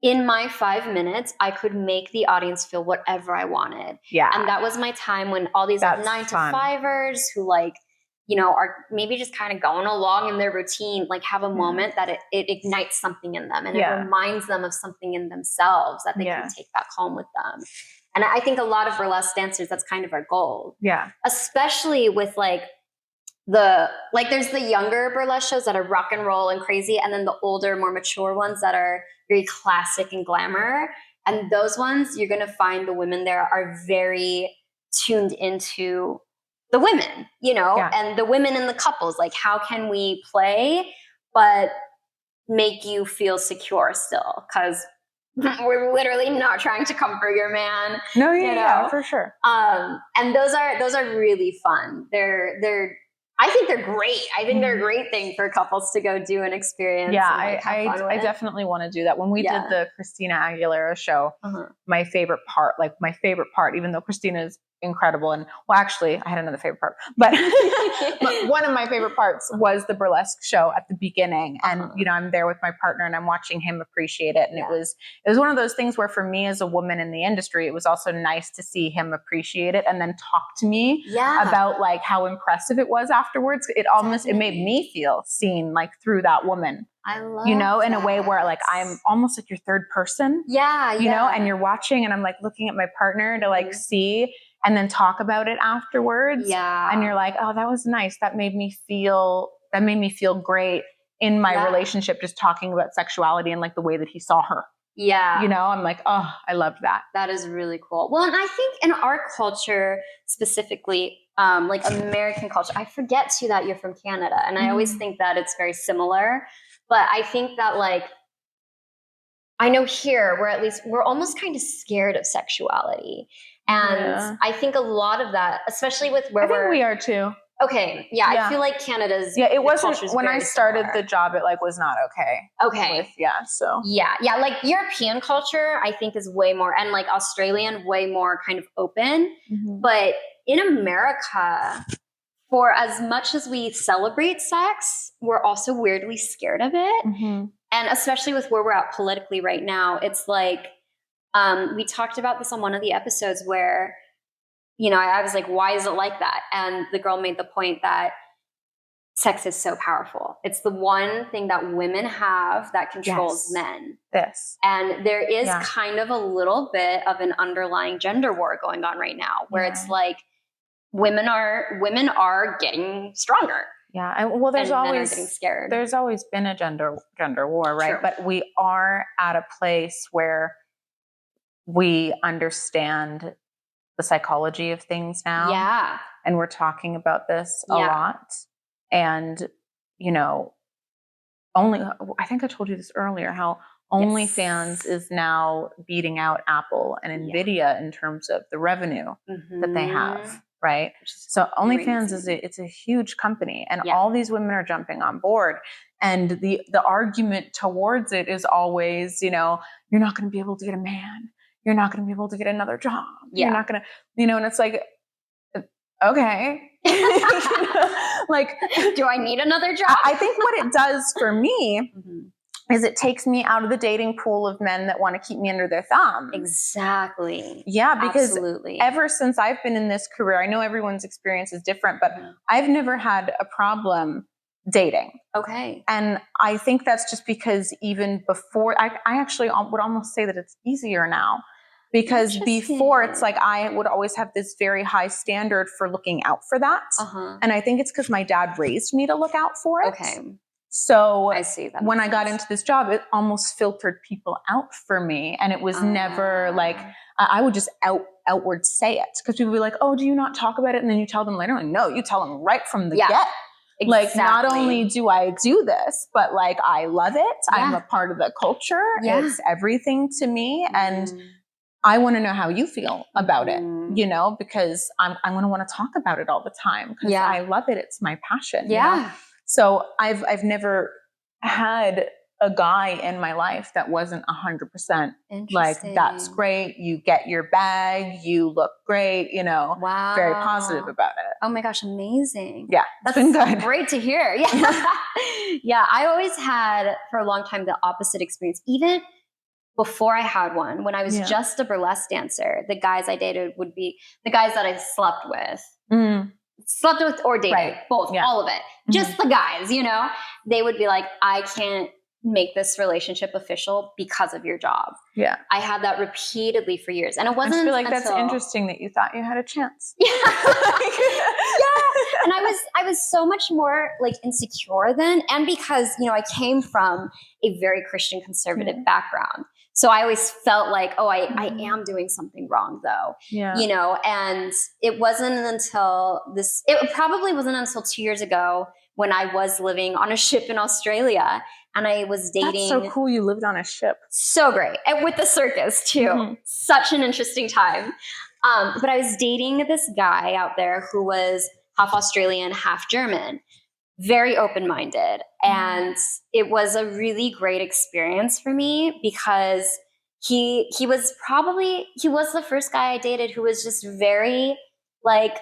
S1: in my 5 minutes, I could make the audience feel whatever I wanted. Yeah. And that was my time when all these 9-to-5ers who are maybe just kind of going along in their routine, have a moment that it ignites something in them and it reminds them of something in themselves that they can take back home with them. And I think a lot of burlesque dancers, that's kind of our goal. Yeah. Especially with there's the younger burlesque shows that are rock and roll and crazy. And then the older, more mature ones that are very classic and glamour. And those ones, you're going to find the women there are very tuned into the women, and the women in the couples, how can we play, but make you feel secure still? Because we're literally not trying to comfort your man.
S2: No, yeah, for sure.
S1: And those are really fun. I think they're great. I think they're a great thing for couples to go do and experience. Yeah,
S2: I definitely want to do that. When we did the Christina Aguilera show, my favorite part, even though Christina is incredible. And actually I had another favorite part, but one of my favorite parts was the burlesque show at the beginning. And, I'm there with my partner and I'm watching him appreciate it. And it was one of those things where for me as a woman in the industry, it was also nice to see him appreciate it and then talk to me about how impressive it was afterwards. It made me feel seen through that woman. I love in a way where I'm almost like your third person. Yeah. And you're watching and I'm looking at my partner to see and then talk about it afterwards. Yeah. And you're like, oh, that was nice. That made me feel great in my relationship, just talking about sexuality and the way that he saw her. Yeah. I'm like, oh, I love that.
S1: That is really cool. Well, and I think in our culture specifically, American culture, I forget too that you're from Canada. And I always think that it's very similar. But I think that I know here we're almost kind of scared of sexuality. And I think a lot of that, especially with where
S2: we are too.
S1: Okay. Yeah. I feel like Canada's.
S2: Yeah. It wasn't when I started the job, it was not okay.
S1: Okay. So. Yeah. Yeah. European culture, I think is way more, and Australian, way more kind of open. Mm-hmm. But in America, for as much as we celebrate sex, we're also weirdly scared of it. Mm-hmm. And especially with where we're at politically right now, it's we talked about this on one of the episodes where, I was like, why is it like that? And the girl made the point that sex is so powerful. It's the one thing that women have that controls men. Yes. And there is kind of a little bit of an underlying gender war going on right now where it's women are getting stronger.
S2: Yeah. Well, there's always getting scared. There's always been a gender war, right? True. But we are at a place where we understand the psychology of things now. Yeah. And we're talking about this a lot. And, I think I told you this earlier, how OnlyFans is now beating out Apple and Nvidia in terms of the revenue that they have. Right. So OnlyFans it's a huge company and all these women are jumping on board. And the argument towards it is always, you're not going to be able to get a man. You're not going to be able to get another job. Yeah. You're not going to, and it's okay.
S1: Do I need another job?
S2: I think what it does for me is it takes me out of the dating pool of men that want to keep me under their thumb.
S1: Exactly.
S2: Yeah, because
S1: Absolutely.
S2: ever since I've been in this career, I know everyone's experience is different, but I've never had a problem dating.
S1: Okay.
S2: And I think that's just because even before, I actually would almost say that it's easier now. Because before, it's like I would always have this very high standard for looking out for that. And I think it's because my dad raised me to look out for it.
S1: Okay.
S2: So
S1: I see that.
S2: When I got into this job, it almost filtered people out for me. And it was never like, I would just outward say it. Because people would be like, oh, do you not talk about it? And then you tell them later. Like, no, you tell them right from the get. Exactly. Like, not only do I do this, but like, I love it. I'm a part of the culture. It's everything to me. And I want to know how you feel about it, you know, because I'm going to want to talk about it all the time because I love it. It's my passion.
S1: Yeah.
S2: You know? So I've never had a guy in my life that wasn't 100% like, that's great. You get your bag. You look great, you know, very positive about it.
S1: Oh my gosh. Amazing.
S2: Yeah. That's been good.
S1: Great to hear. Yeah. Yeah. I always had for a long time the opposite experience. Even before I had one, when I was just a burlesque dancer, the guys I dated would be the guys that I slept with or dated, both, all of it. Just the guys, you know, they would be like, I can't make this relationship official because of your job. Yeah. I had that repeatedly for years. And it wasn't
S2: I feel like that's interesting that you thought you had a chance.
S1: Yeah. And I was so much more like insecure then. And because, you know, I came from a very Christian conservative background. So I always felt like, oh, I am doing something wrong though, you know, and it probably wasn't until 2 years ago when I was living on a ship in Australia and I was dating.
S2: That's so cool. You lived on a ship.
S1: So great. And with the circus too. Such an interesting time. But I was dating this guy out there who was half Australian, half German. Very open-minded. And it was a really great experience for me because he was the first guy I dated who was just very like,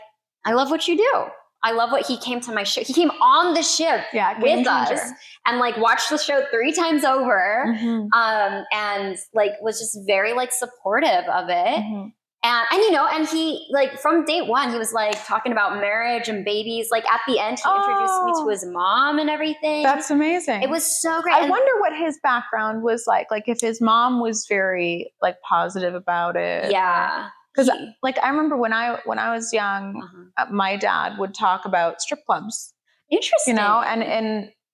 S1: I love what you do. I love what he came to my show. He came on the ship with us and like watched the show 3 times over. And like was just very like supportive of it. And you know, and he like from day one, he was like talking about marriage and babies. Like at the end, he introduced me to his mom and everything.
S2: That's amazing.
S1: It was so great.
S2: I wonder what his background was like if his mom was very like positive about it.
S1: Yeah.
S2: Because like I remember when I was young, my dad would talk about strip clubs.
S1: Interesting.
S2: You know,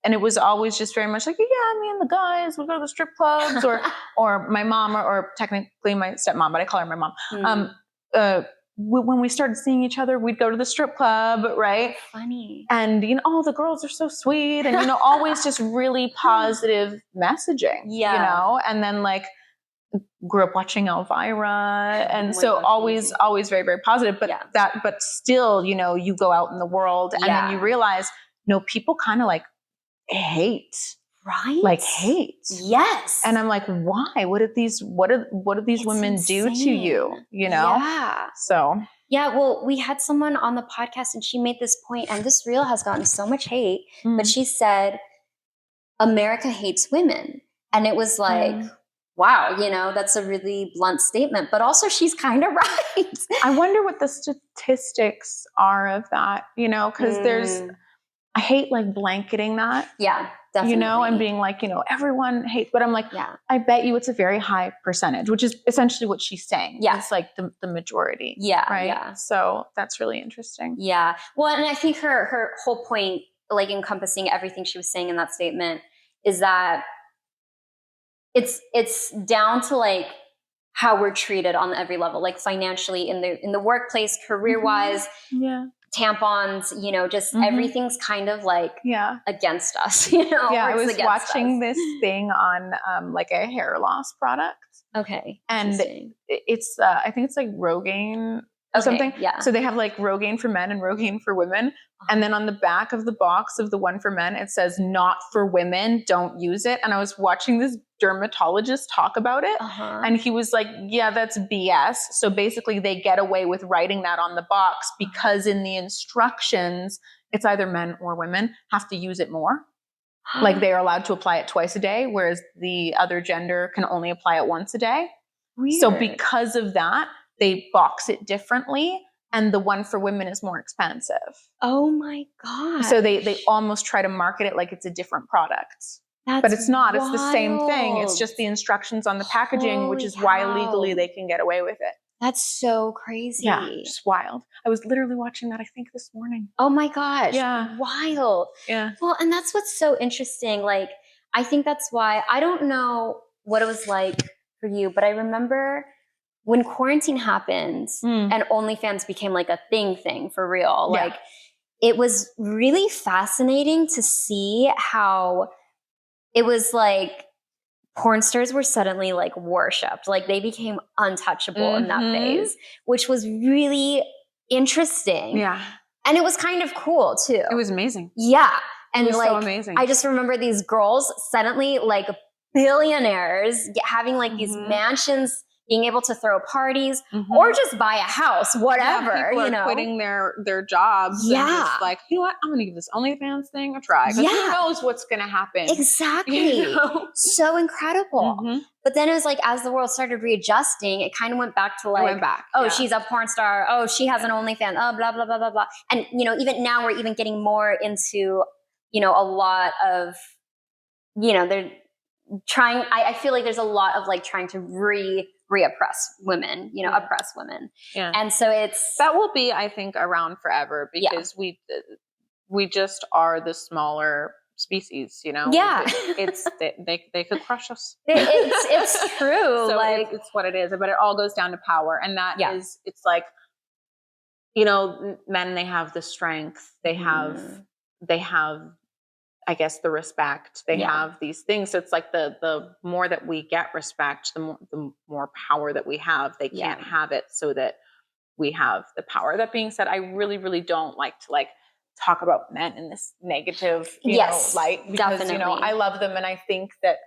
S2: and it was always just very much like, yeah, me and the guys would go to the strip clubs or my mom or technically my stepmom, but I call her my mom. When we started seeing each other, we'd go to the strip club, right?
S1: Funny.
S2: And, you know, oh, the girls are so sweet. And, you know, always just really positive messaging, you know? And then like grew up watching Elvira. And always very, very positive. But but still, you know, you go out in the world and then you realize, no, people kind of like hate.
S1: Right?
S2: Like hate.
S1: Yes.
S2: And I'm like, why? What did these women do to you? You know?
S1: Yeah.
S2: So
S1: yeah, well, we had someone on the podcast and she made this point, and this reel has gotten so much hate, but she said, America hates women. And it was like, wow, you know, that's a really blunt statement, but also she's kind of right.
S2: I wonder what the statistics are of that, you know, because I hate like blanketing that.
S1: Yeah, definitely.
S2: You know, and being like, you know, everyone hates, but I'm like, I bet you it's a very high percentage, which is essentially what she's saying. Yeah. It's like the majority. Yeah. Right. Yeah. So that's really interesting.
S1: Yeah. Well, and I think her whole point, like encompassing everything she was saying in that statement, is that it's down to like how we're treated on every level, like financially in the workplace, career wise. Tampons, you know, just everything's kind of like against us, you know.
S2: Yeah, I was watching this thing on like a hair loss product.
S1: Okay.
S2: And it's I think it's like Rogaine or something. Yeah. So they have like Rogaine for men and Rogaine for women. And then on the back of the box of the one for men, it says not for women, don't use it. And I was watching this dermatologist talk about it. And he was like, yeah, that's BS. So basically they get away with writing that on the box because in the instructions, it's either men or women have to use it more. Like they are allowed to apply it twice a day, whereas the other gender can only apply it once a day.
S1: Weird.
S2: So because of that, they box it differently. And the one for women is more expensive.
S1: Oh my God.
S2: So they almost try to market it like it's a different product. But it's not.
S1: Wild.
S2: It's the same thing. It's just the instructions on the packaging, which is why legally they can get away with it.
S1: That's so crazy.
S2: Yeah, just wild. I was literally watching that, I think, this morning.
S1: Oh my gosh.
S2: Yeah.
S1: Wild.
S2: Yeah.
S1: Well, and that's what's so interesting. Like, I think that's why, I don't know what it was like for you, but I remember when quarantine happened and OnlyFans became like a thing for real.
S2: Yeah.
S1: Like, it was really fascinating to see how it was like porn stars were suddenly like worshipped. Like they became untouchable in that phase, which was really interesting.
S2: Yeah.
S1: And it was kind of cool too.
S2: It was amazing.
S1: Yeah. And
S2: it was
S1: like,
S2: so amazing.
S1: I just remember these girls suddenly like billionaires having like these mansions, being able to throw parties or just buy a house, whatever.
S2: Yeah, people are quitting their jobs and just like, you know what, I'm going to give this OnlyFans thing a try. Because who knows what's going to happen.
S1: Exactly.
S2: You know?
S1: So incredible. But then it was like, as the world started readjusting, it kind of went back to like, she's a porn star. Oh, she has an OnlyFans. Oh, blah, blah, blah, blah, blah. And, you know, even now we're even getting more into, you know, a lot of, you know, they're trying, I feel like there's a lot of like trying to reoppress women, you know, oppress women.
S2: Yeah.
S1: And so
S2: that will be, I think, around forever because we just are the smaller species, you know?
S1: Yeah.
S2: They could crush us.
S1: It's true.
S2: So
S1: like
S2: it's what it is, but it all goes down to power. And that is, it's like, you know, men, they have the strength, they have, I guess, the respect, they have these things. So it's like the more that we get respect, the more power that we have. They can't have it so that we have the power. That being said, I really, really don't like to like talk about men in this negative, you know, light because, you know, I love them. And I think that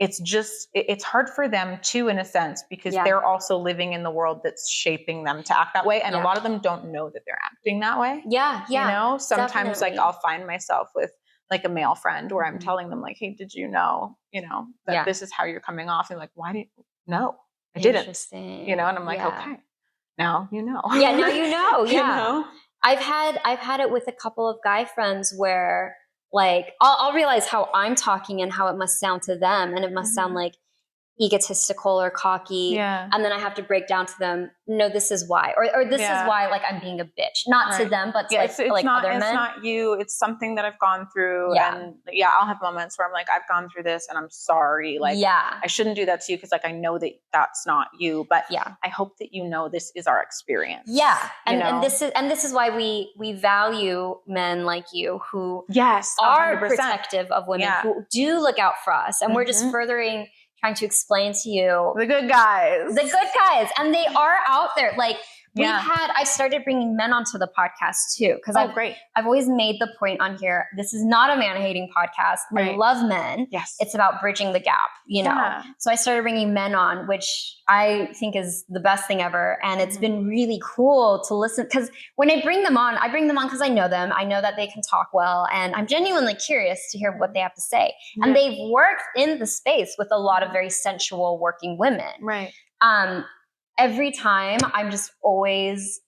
S2: it's hard for them too, in a sense, because they're also living in the world that's shaping them to act that way. And a lot of them don't know that they're acting that way. Yeah. You know, sometimes like I'll find myself with like a male friend where I'm telling them like, hey, did you know, that this is how you're coming off? And like, why didn't no, I didn't, you know? And I'm like, okay, now, you know.
S1: Yeah. Now, you know.
S2: You know?
S1: I've had it with a couple of guy friends where like I'll realize how I'm talking and how it must sound to them, and it must sound like egotistical or cocky. And then I have to break down to them, no, this is why, or this is why, like I'm being a bitch, not to them, but to like other men. It's
S2: not you. It's something that I've gone through. And I'll have moments where I'm like, I've gone through this and I'm sorry. Like, I shouldn't do that to you. Cause like, I know that that's not you, but I hope that, you know, this is our experience.
S1: And this is why we value men like you who are
S2: 100%.
S1: protective of women, who do look out for us. And we're just trying to explain to you
S2: the good guys,
S1: and they are out there. Like I've started bringing men onto the podcast too. Cause I've always made the point on here, this is not a man hating podcast. I love men. It's about bridging the gap, you know? So I started bringing men on, which I think is the best thing ever. And it's been really cool to listen. Cause when I bring them on cause I know them. I know that they can talk well, and I'm genuinely curious to hear what they have to say. And they've worked in the space with a lot of very sensual working women. Every time I'm just always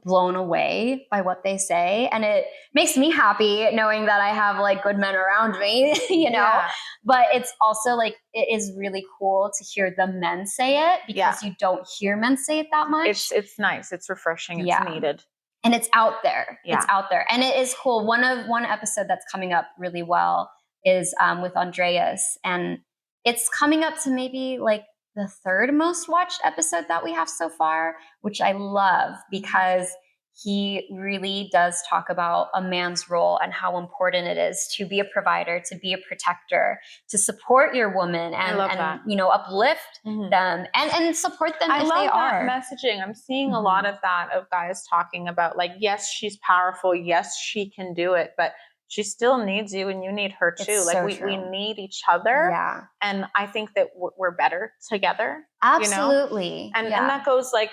S1: blown away by what they say. And it makes me happy knowing that I have like good men around me, you know, but it's also like, it is really cool to hear the men say it because you don't hear men say it that much.
S2: It's nice. It's refreshing. It's needed.
S1: And it's out there. It's out there. And it is cool. One episode that's coming up really well is with Andreas, and it's coming up to maybe like the third most watched episode that we have so far, which I love because he really does talk about a man's role and how important it is to be a provider, to be a protector, to support your woman and you know, uplift them and support them if they are.
S2: That messaging. I'm seeing a lot of that, of guys talking about like, yes, she's powerful. Yes, she can do it, but she still needs you and you need her too.
S1: It's
S2: like
S1: so
S2: we need each other. And I think that we're better together.
S1: Absolutely.
S2: You know? And that goes like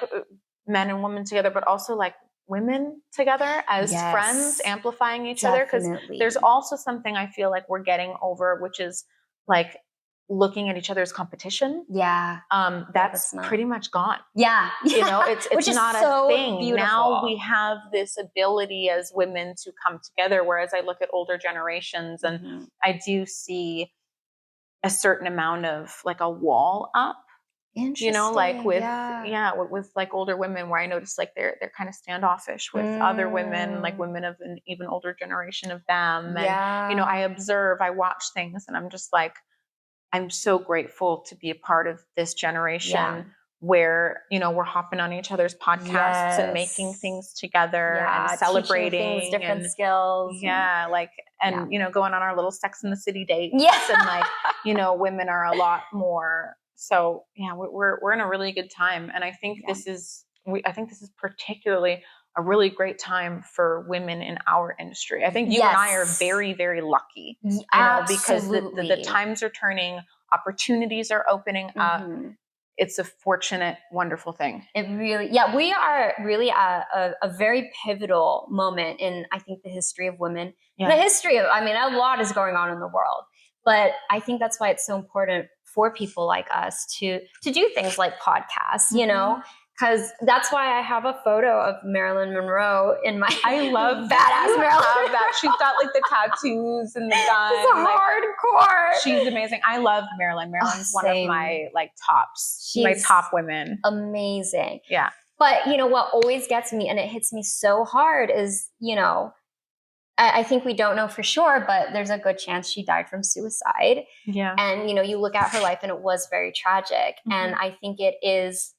S2: men and women together, but also like women together as friends, amplifying each other. Because there's also something I feel like we're getting over, which is like looking at each other's competition.
S1: Yeah.
S2: That's pretty much gone.
S1: Yeah.
S2: You know, it's not
S1: so
S2: a thing.
S1: Beautiful.
S2: Now we have this ability as women to come together. Whereas I look at older generations and I do see a certain amount of like a wall up. You know, like with with like older women, where I notice like they're kind of standoffish with other women, like women of an even older generation of them. And you know, I observe, I watch things, and I'm just like, I'm so grateful to be a part of this generation where, you know, we're hopping on each other's podcasts and making things together and celebrating
S1: things, different skills.
S2: Yeah. Like, and, you know, going on our little Sex in the City dates. And like, you know, women are a lot more. So yeah, we're in a really good time. And I think this is particularly a really great time for women in our industry. I think you and I are very, very lucky, you know, because the times are turning, opportunities are opening up. It's a fortunate, wonderful thing.
S1: It really, we are really at a very pivotal moment in, I think, the history of women. The history of, I mean, a lot is going on in the world, but I think that's why it's so important for people like us to do things like podcasts, you know, because that's why I have a photo of Marilyn Monroe in my
S2: I love
S1: badass Marilyn.
S2: Have that. She's got like the tattoos and the gun.
S1: She's hardcore.
S2: She's amazing. I love Marilyn. Marilyn's one of my like tops. She's my top women.
S1: Amazing.
S2: Yeah.
S1: But you know what always gets me, and it hits me so hard, is, you know, I think we don't know for sure, but there's a good chance she died from suicide. Yeah. And, you know, you look at her life and it was very tragic. And I think it is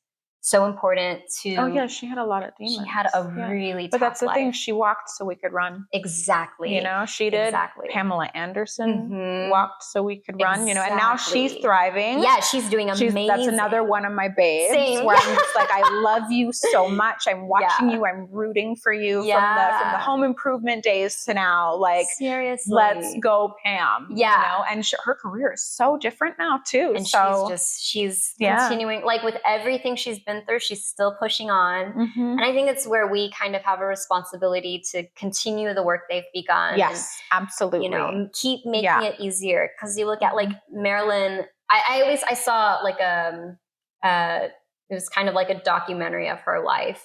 S1: so important to...
S2: Oh, yeah, she had a lot of demons.
S1: She had a really tough
S2: But that's the
S1: life.
S2: thing, she walked so we could run.
S1: Exactly.
S2: You know, she did. Exactly. Pamela Anderson walked so we could run, you know, and now she's thriving.
S1: Yeah, she's doing amazing.
S2: That's another one of my babes.
S1: Same.
S2: Where I'm just like, I love you so much. I'm watching you. I'm rooting for you from the home improvement days to now. Like, seriously, let's go, Pam. Yeah. You know, and her career is so different now too. And so
S1: she's continuing, like with everything she's been through, she's still pushing on. And I think it's where we kind of have a responsibility to continue the work they've begun.
S2: Yes, absolutely.
S1: You know, keep making it easier. Because you look at like Marilyn, I saw like it was kind of like a documentary of her life,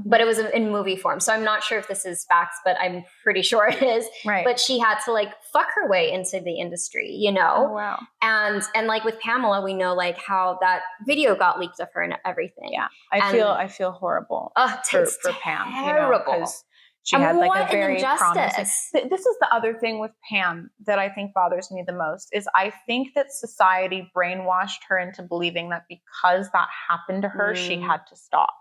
S1: but it was in movie form. So I'm not sure if this is facts, but I'm pretty sure it is. Right. But she had to like fuck her way into the industry, you know?
S2: Oh, wow.
S1: And like with Pamela, we know like how that video got leaked of her and everything.
S2: Yeah. I feel horrible for Pam.
S1: Terrible.
S2: You know, she had like a very promising. This is the other thing with Pam that I think bothers me the most is I think that society brainwashed her into believing that because that happened to her, she had to stop.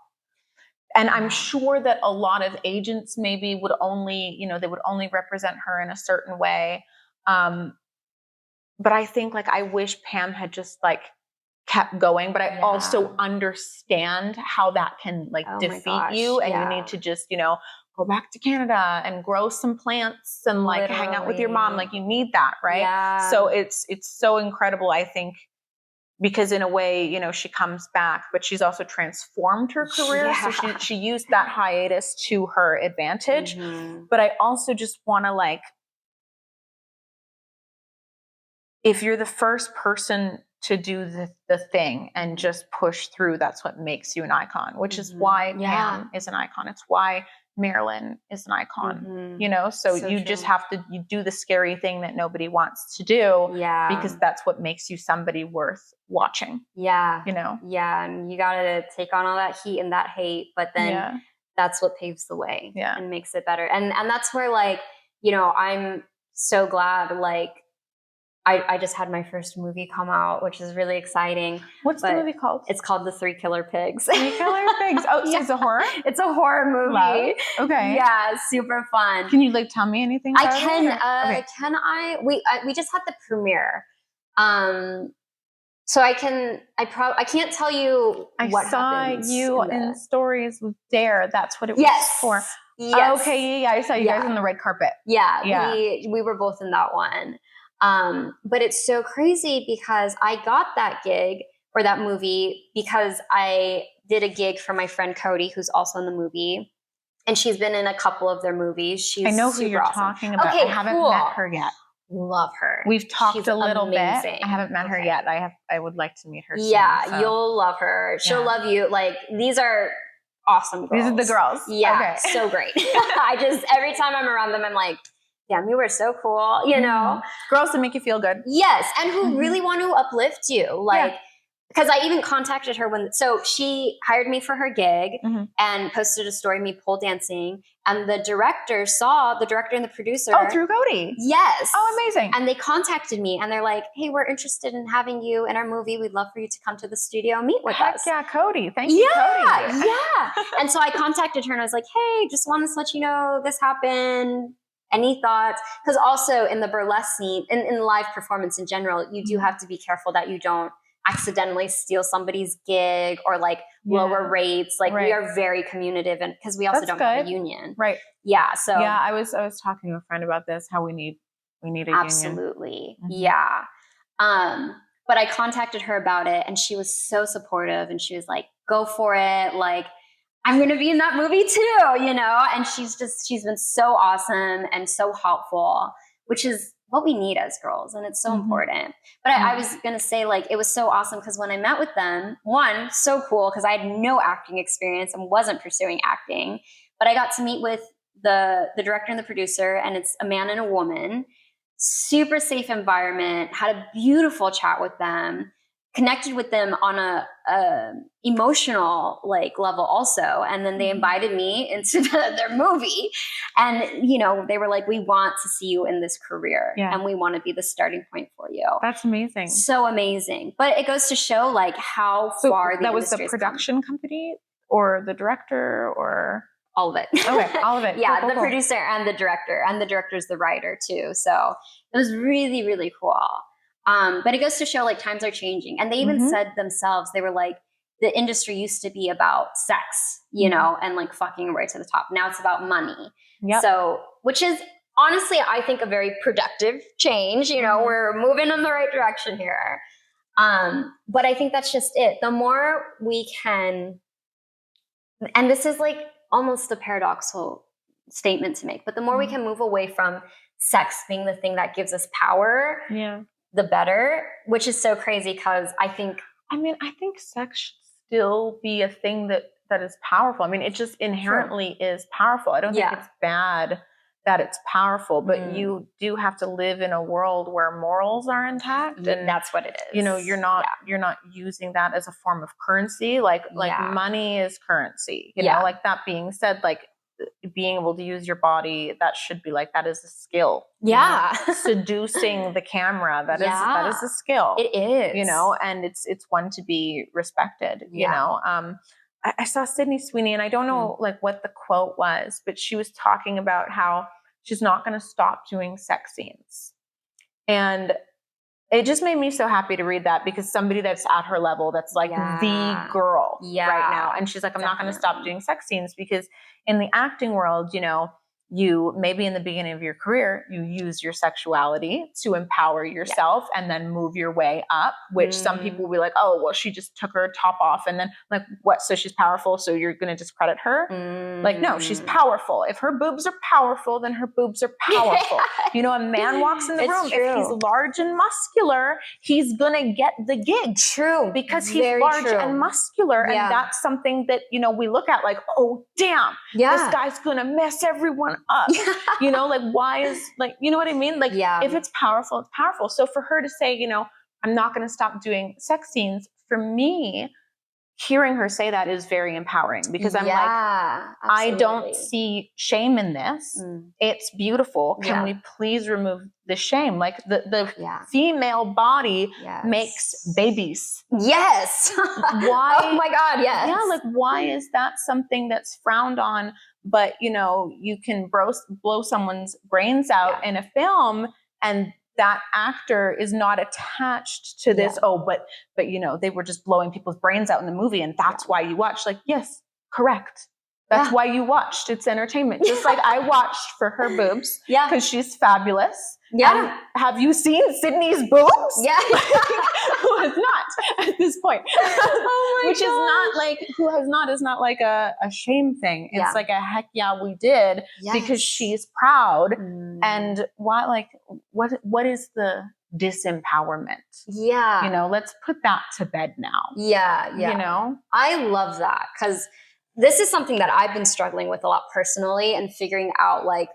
S2: And I'm sure that a lot of agents maybe would only, you know, they would only represent her in a certain way. But I think like, I wish Pam had just like kept going, but I also understand how that can like defeat you. And you need to just, you know, go back to Canada and grow some plants and like hang out with your mom. Like you need that. Right. Yeah. So it's so incredible. I think, because in a way, you know, she comes back, but she's also transformed her career. Yeah. So she used that hiatus to her advantage. But I also just want to like, if you're the first person to do the thing and just push through, that's what makes you an icon, which is why Pam is an icon. It's why Marilyn is an icon, you know? So you just have to, you do the scary thing that nobody wants to do because that's what makes you somebody worth watching. Yeah. You know? Yeah. And you got to take on all that heat and that hate, but then that's what paves the way and makes it better. And that's where like, you know, I'm so glad, like, I just had my first movie come out, which is really exciting. What's the movie called? It's called The Three Killer Pigs. Three Killer Pigs. Oh, so it's a horror? It's a horror movie. Love. Okay. Yeah, it's super fun. Can you like tell me anything about it? Okay. Can I? We just had the premiere. So I can't tell you what happens. I saw you in stories with Dare. That's what it was for. Yes. Okay. Yeah. I saw you guys on the red carpet. Yeah. We were both in that one. But it's so crazy because I got that gig or that movie because I did a gig for my friend Cody, who's also in the movie.
S1: and she's been in a couple of their movies. She's
S2: I know who you're
S1: awesome.
S2: talking about.
S1: Okay,
S2: I haven't
S1: cool.
S2: met her yet.
S1: Love her.
S2: We've talked
S1: She's
S2: a little
S1: amazing.
S2: bit. I haven't met her yet. I would like to meet her soon.
S1: Yeah,
S2: So.
S1: you'll love her. She'll love you. Like, these are awesome girls.
S2: These are the girls.
S1: Yeah,
S2: okay.
S1: So great. I just, every time I'm around them, I'm like, damn, you were so cool, you know?
S2: Girls that make you feel good.
S1: Yes, and who really want to uplift you. Like,
S2: Yeah.
S1: because I even contacted her so she hired me for her gig and posted a story, me pole dancing. And the director and the producer.
S2: Oh, through Cody.
S1: Yes.
S2: Oh, amazing.
S1: And they contacted me and they're like, hey, we're interested in having you in our movie. We'd love for you to come to the studio and meet with us.
S2: Yeah, Cody. Thank you, Cody.
S1: Yeah. And so I contacted her and I was like, hey, just wanted to let you know this happened. Any thoughts? Because also in the burlesque scene, in live performance in general, you do have to be careful that you don't accidentally steal somebody's gig or like lower rates. Like we are very communicative, and because we also don't have a union.
S2: Right.
S1: Yeah. So
S2: yeah, I was talking to a friend about this, how we need a union.
S1: Absolutely. Yeah. But I contacted her about it and she was so supportive and she was like, go for it. Like, I'm going to be in that movie too, you know? And she's been so awesome and so helpful, which is what we need as girls. And it's so important. But I was going to say, like, it was so awesome because when I met with them, one, so cool because I had no acting experience and wasn't pursuing acting, but I got to meet with the director and the producer, and it's a man and a woman, super safe environment, had a beautiful chat with them, connected with them on a emotional like level also. And then they invited me into their movie and, you know, they were like, we want to see you in this career and we want to be the starting point for you.
S2: That's amazing.
S1: So amazing. But it goes to show like how far the
S2: that was the production company or the director or
S1: all of it.
S2: Okay, all of it.
S1: Yeah, cool, the producer and the director's the writer too. So it was really, really cool. But it goes to show like times are changing. And they even said themselves, they were like, the industry used to be about sex, you know, and like fucking right to the top. Now it's about money. Yep. So, which is honestly, I think a very productive change. You know, we're moving in the right direction here. But I think that's just it. The more we can, and this is like almost a paradoxical statement to make, but the more we can move away from sex being the thing that gives us power, the better, which is so crazy because I think
S2: sex should still be a thing that is powerful. I mean, it just inherently is powerful. I don't think it's bad that it's powerful, but you do have to live in a world where morals are intact, and
S1: that's what it is.
S2: You know, you're not using that as a form of currency. Like money is currency. You know, like that being said, like being able to use your body, that should be like, that is a skill.
S1: Yeah.
S2: You know? Seducing the camera, that is a skill.
S1: It is.
S2: You know, and it's one to be respected, you know. I saw Sydney Sweeney, and I don't know like what the quote was, but she was talking about how she's not going to stop doing sex scenes. And it just made me so happy to read that, because somebody that's at her level, that's like the girl right now. And she's like, I'm not going to stop doing sex scenes, because in the acting world, you know, you maybe in the beginning of your career, you use your sexuality to empower yourself and then move your way up, which some people will be like, oh, well, she just took her top off. And then like, what? So she's powerful, so you're going to discredit her? Like, no, she's powerful. If her boobs are powerful, then her boobs are powerful. You know, a man walks in the room. True. If he's large and muscular, he's going to get the gig.
S1: True.
S2: Because he's large and muscular. And that's something that, you know, we look at like, oh, damn, this guy's going to mess everyone up. You know, like, why is, like, you know what I mean? Like, if it's powerful, it's powerful. So for her to say, you know, I'm not going to stop doing sex scenes, for me, hearing her say that is very empowering, because I'm like, I don't see shame in this. It's beautiful. Can we please remove the shame? Like the female body makes babies.
S1: Yes.
S2: Why?
S1: Oh my God. Yes.
S2: Yeah. Like, why is that something that's frowned on? But, you know, you can blow someone's brains out in a film, and that actor is not attached to this. Oh, but, you know, they were just blowing people's brains out in the movie, and that's why you watch. Like, yes, correct. That's why you watched. It's entertainment. Just like I watched for her boobs.
S1: Yeah.
S2: Because she's fabulous.
S1: Yeah.
S2: And have you seen Sydney's boobs?
S1: Yeah.
S2: Who has not at this point?
S1: Oh my
S2: Which is not like, who has not is not like a shame thing. It's like a heck yeah, we did, because she's proud. And why, like, what is the disempowerment?
S1: Yeah.
S2: You know, let's put that to bed now.
S1: Yeah. Yeah.
S2: You know?
S1: I love that, because this is something that I've been struggling with a lot personally, and figuring out, like,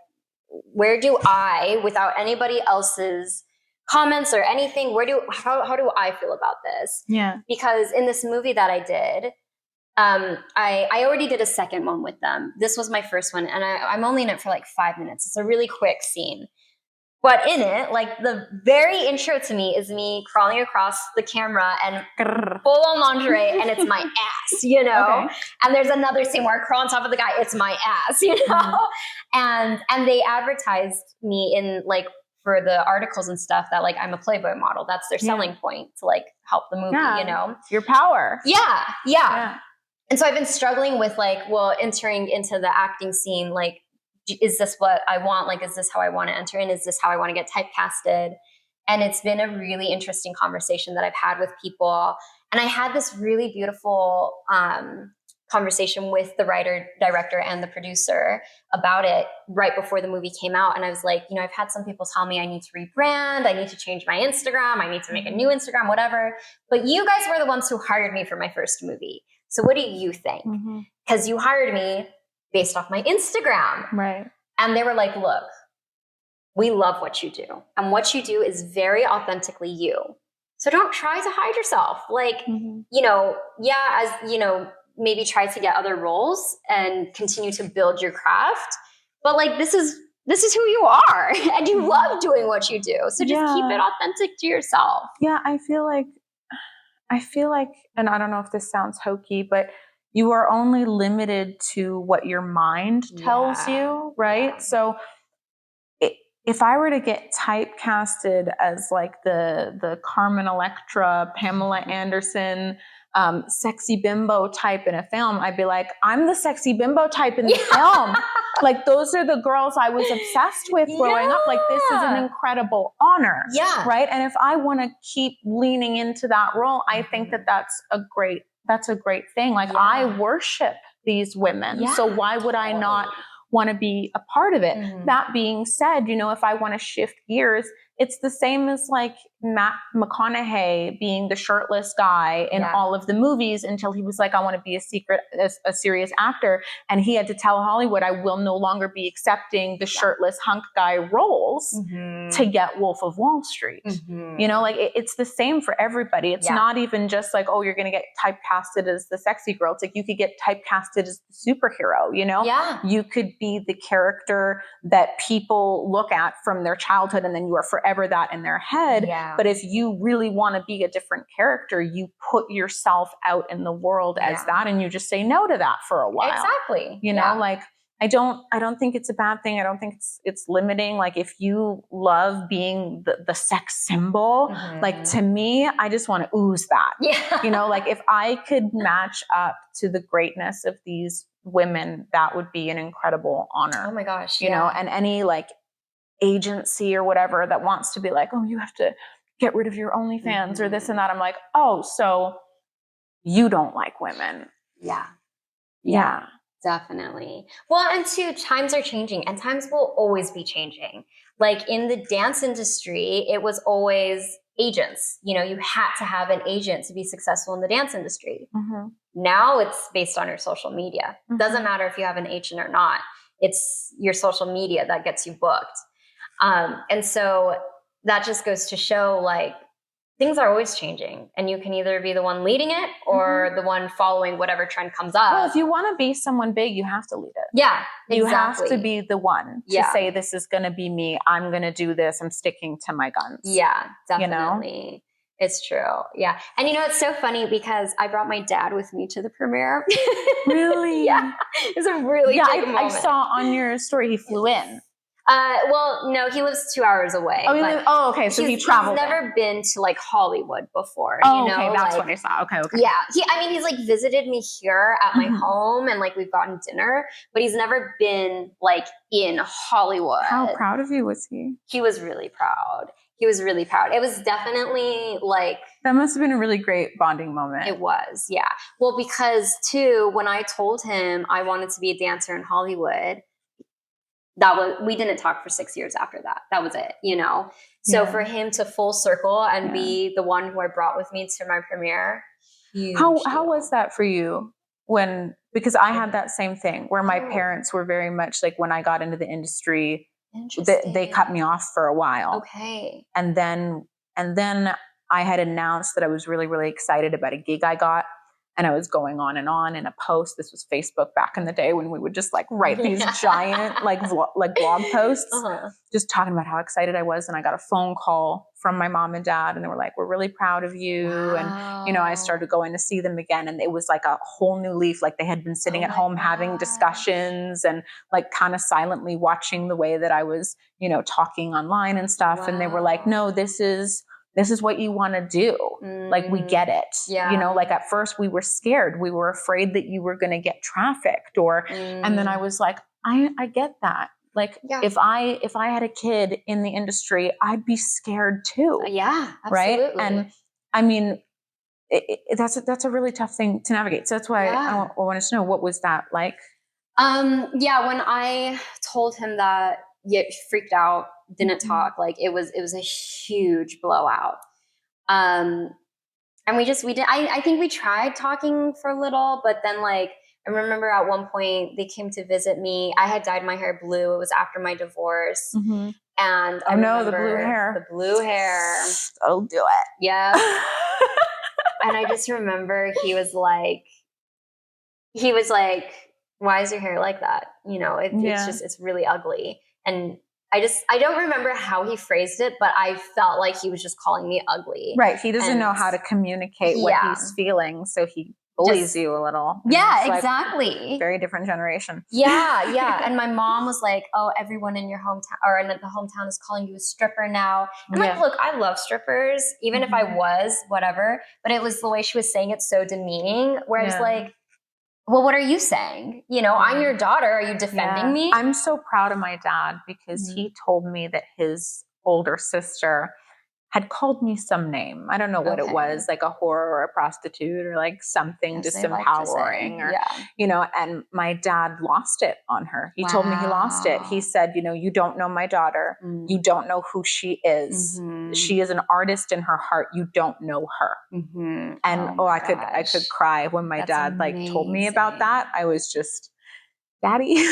S1: where do I, without anybody else's comments or anything, how do I feel about this?
S2: Yeah.
S1: Because in this movie that I did, I already did a second one with them. This was my first one, and I'm only in it for like 5 minutes. It's a really quick scene. But in it, like, the very intro to me is me crawling across the camera and full on lingerie, and it's my ass, you know? Okay. And there's another scene where I crawl on top of the guy, it's my ass, you know? And they advertised me in, like, for the articles and stuff, that, like, I'm a Playboy model. That's their selling point to, like, help the movie, you know?
S2: Your power.
S1: Yeah. And so I've been struggling with, like, well, entering into the acting scene, like, is this what I want? Like, is this how I want to enter in? Is this how I want to get typecasted? And it's been a really interesting conversation that I've had with people. And I had this really beautiful conversation with the writer, director, and the producer about it right before the movie came out. And I was like, you know, I've had some people tell me I need to rebrand, I need to change my Instagram, I need to make a new Instagram, whatever. But you guys were the ones who hired me for my first movie. So what do you think? Because you hired me based off my Instagram.
S2: Right.
S1: And they were like, look, we love what you do. And what you do is very authentically you. So don't try to hide yourself. Like, you know, as, you know, maybe try to get other roles and continue to build your craft. But, like, this is who you are, and you love doing what you do. So just keep it authentic to yourself.
S2: Yeah. I feel like, and I don't know if this sounds hokey, but you are only limited to what your mind tells you, right? Yeah. So if I were to get typecasted as, like, the Carmen Electra, Pamela Anderson, sexy bimbo type in a film, I'd be like, I'm the sexy bimbo type in the film. Like, those are the girls I was obsessed with growing up. Like, this is an incredible honor. Yeah. Right. And if I want to keep leaning into that role, I think that that's a great thing. Like, I worship these women. Yeah. So why would I not want to be a part of it? That being said, you know, if I want to shift gears, it's the same as, like, Matt McConaughey being the shirtless guy in all of the movies until he was like, I want to be a serious actor. And he had to tell Hollywood, I will no longer be accepting the shirtless hunk guy roles to get Wolf of Wall Street. You know, like, it's the same for everybody. It's not even just like, oh, you're going to get typecasted as the sexy girl. It's like, you could get typecasted as the superhero, you know? Yeah. You could be the character that people look at from their childhood, and then you are forever that in their head. Yeah. But if you really want to be a different character, you put yourself out in the world as that, and you just say no to that for a while. Exactly. You know, like, I don't think it's a bad thing. I don't think it's limiting. Like, if you love being the sex symbol, like, to me, I just want to ooze that. Yeah. You know, like, if I could match up to the greatness of these women, that would be an incredible honor.
S1: Oh my gosh.
S2: You know, and any, like, agency or whatever that wants to be like, oh, you have to get rid of your OnlyFans or this and that. I'm like, oh, so you don't like women. Yeah.
S1: Definitely. Well, and too, times are changing, and times will always be changing. Like, in the dance industry, it was always agents. You know, you had to have an agent to be successful in the dance industry. Now it's based on your social media. Doesn't matter if you have an agent or not. It's your social media that gets you booked. And so that just goes to show, like, things are always changing, and you can either be the one leading it or the one following whatever trend comes up.
S2: Well, if you want to be someone big, you have to lead it.
S1: Yeah, exactly.
S2: You have to be the one to say, this is going to be me. I'm going to do this. I'm sticking to my guns.
S1: Yeah, definitely. You know? It's true. Yeah. And, you know, it's so funny because I brought my dad with me to the premiere.
S2: Really?
S1: Yeah. It was a really big moment.
S2: I saw on your story, he flew in.
S1: Well, no, he lives 2 hours away.
S2: Okay. So he traveled.
S1: He's never been to like Hollywood before.
S2: Oh, okay. That's what I saw. Okay.
S1: Yeah. He's like visited me here at my home and like we've gotten dinner, but he's never been like in Hollywood.
S2: How proud of you was he?
S1: He was really proud. He was really proud. It was definitely like...
S2: That must have been a really great bonding moment.
S1: It was, yeah. Well, because too, when I told him I wanted to be a dancer in Hollywood, we didn't talk for 6 years after that. That was it, you know? So for him to full circle and be the one who I brought with me to my premiere.
S2: How was that for you? Because I had that same thing where my parents were very much like, when I got into the industry, they cut me off for a while.
S1: Okay.
S2: And then I had announced that I was really, really excited about a gig I got. And I was going on in a post. This was Facebook back in the day when we would just like write these giant like blog posts, just talking about how excited I was. And I got a phone call from my mom and dad, and they were like, "We're really proud of you." Wow. And I started going to see them again, and it was like a whole new leaf. Like they had been sitting at home having discussions and like kind of silently watching the way that I was, talking online and stuff. Wow. And they were like, "No, this is what you want to do. Like, we get it."
S1: Yeah.
S2: Like at first we were scared. We were afraid that you were going to get trafficked and then I was like, I get that. Like if I had a kid in the industry, I'd be scared too.
S1: Yeah, absolutely.
S2: Right. And I mean, that's a really tough thing to navigate. So that's why I wanted to know, what was that like?
S1: When I told him that, he freaked out, didn't talk. Like it was a huge blowout. And we did, I think we tried talking for a little, but then like, I remember at one point they came to visit me. I had dyed my hair blue. It was after my divorce.
S2: Mm-hmm.
S1: And
S2: I know the blue hair.
S1: The blue hair.
S2: I'll do it.
S1: Yeah. And I just remember he was like, "Why is your hair like that? It's really ugly." And I don't remember how he phrased it, but I felt like he was just calling me ugly.
S2: Right. He doesn't know how to communicate what he's feeling. So he bullies you a little.
S1: Yeah, exactly.
S2: Like very different generation.
S1: Yeah, yeah. And my mom was like, "Oh, everyone in your hometown or in the hometown is calling you a stripper now." And like, look, I love strippers, even if I was, whatever. But it was the way she was saying it so demeaning, where I was like, well, what are you saying? I'm your daughter. Are you defending me?
S2: I'm so proud of my dad because he told me that his older sister had called me some name. I don't know what it was, like a whore or a prostitute or like something disempowering and my dad lost it on her. He told me he lost it. He said, "You don't know my daughter. You don't know who she is. She is an artist in her heart. You don't know her." And I could cry when my dad like told me about that. I was just, Daddy.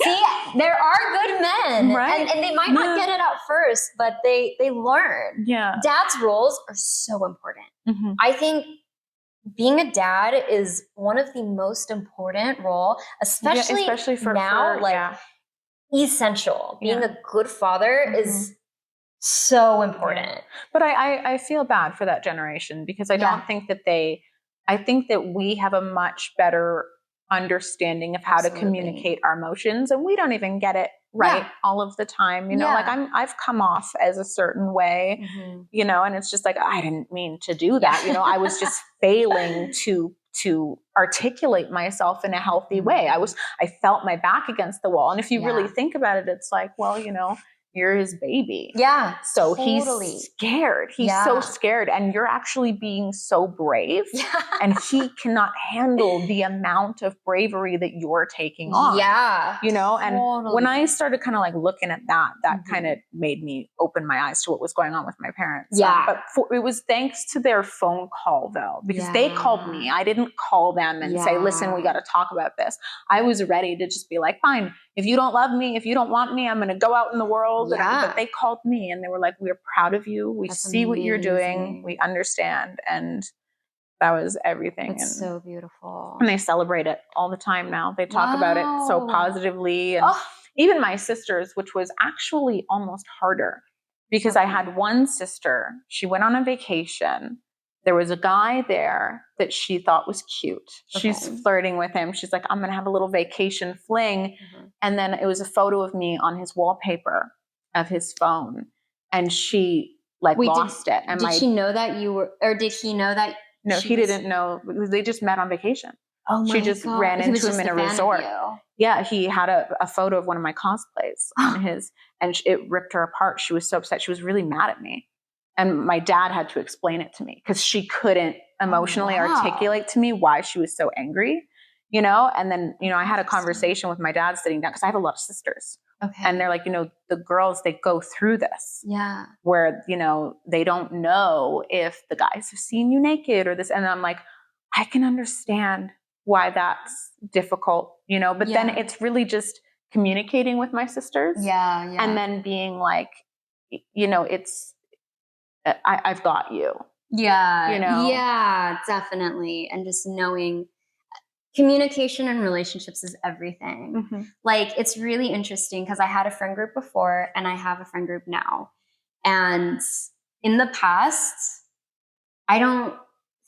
S1: See, there are good men,
S2: right?
S1: And they might not get it at first, but they learn.
S2: Yeah,
S1: dad's roles are so important. I think being a dad is one of the most important role, especially for now, essential. Being a good father is so important.
S2: But I feel bad for that generation because I don't think that I think that we have a much better understanding of how to communicate our emotions, and we don't even get it all of the time. Like I've come off as a certain way, and it's just like, I didn't mean to do that. I was just failing to articulate myself in a healthy way. I felt my back against the wall. And if you really think about it, it's like, well, you're his baby.
S1: Yeah.
S2: So he's scared. He's so scared. And you're actually being so brave. And he cannot handle the amount of bravery that you're taking on.
S1: Yeah.
S2: And when I started kind of like looking at that kind of made me open my eyes to what was going on with my parents.
S1: Yeah.
S2: But it was thanks to their phone call though, because they called me. I didn't call them and say, "Listen, we got to talk about this." I was ready to just be like, "Fine. If you don't love me, if you don't want me, I'm going to go out in the world." But they called me and they were like, "We're proud of you. We see what you're doing. We understand." And that was everything.
S1: It's so beautiful.
S2: And they celebrate it all the time now. They talk about it so positively. And even my sisters, which was actually almost harder because I had one sister, she went on a vacation there was a guy there that she thought was cute. She's
S1: Okay.
S2: flirting with him. She's like, I'm going to have a little vacation fling.
S1: Mhm.
S2: And then it was a photo of me on his wallpaper of his phone. And she like
S1: Wait,
S2: lost it. And
S1: did she know that you were, or did he know that?
S2: No, he didn't know. They just met on vacation.
S1: Oh my
S2: She just
S1: God.
S2: ran
S1: He was
S2: into him
S1: just
S2: in a
S1: fan of
S2: resort.
S1: you.
S2: Yeah, he had a photo of one of my cosplays on his, and it ripped her apart. She was so upset. She was really mad at me. And my dad had to explain it to me because she couldn't emotionally articulate to me why she was so angry, you know? And then, you know, I had a conversation with my dad sitting down because I have a lot of sisters.
S1: Okay.
S2: And they're like, you know, the girls, they go through this.
S1: Yeah.
S2: Where, you know, they don't know if the guys have seen you naked or this. And I'm like, I can understand why that's difficult, you know, but then it's really just communicating with my sisters.
S1: Yeah. Yeah.
S2: And then being like, you know, I've got you.
S1: Yeah.
S2: You know?
S1: Yeah, definitely. And just knowing communication and relationships is everything.
S2: Mm-hmm.
S1: Like, it's really interesting because I had a friend group before and I have a friend group now. And in the past, I don't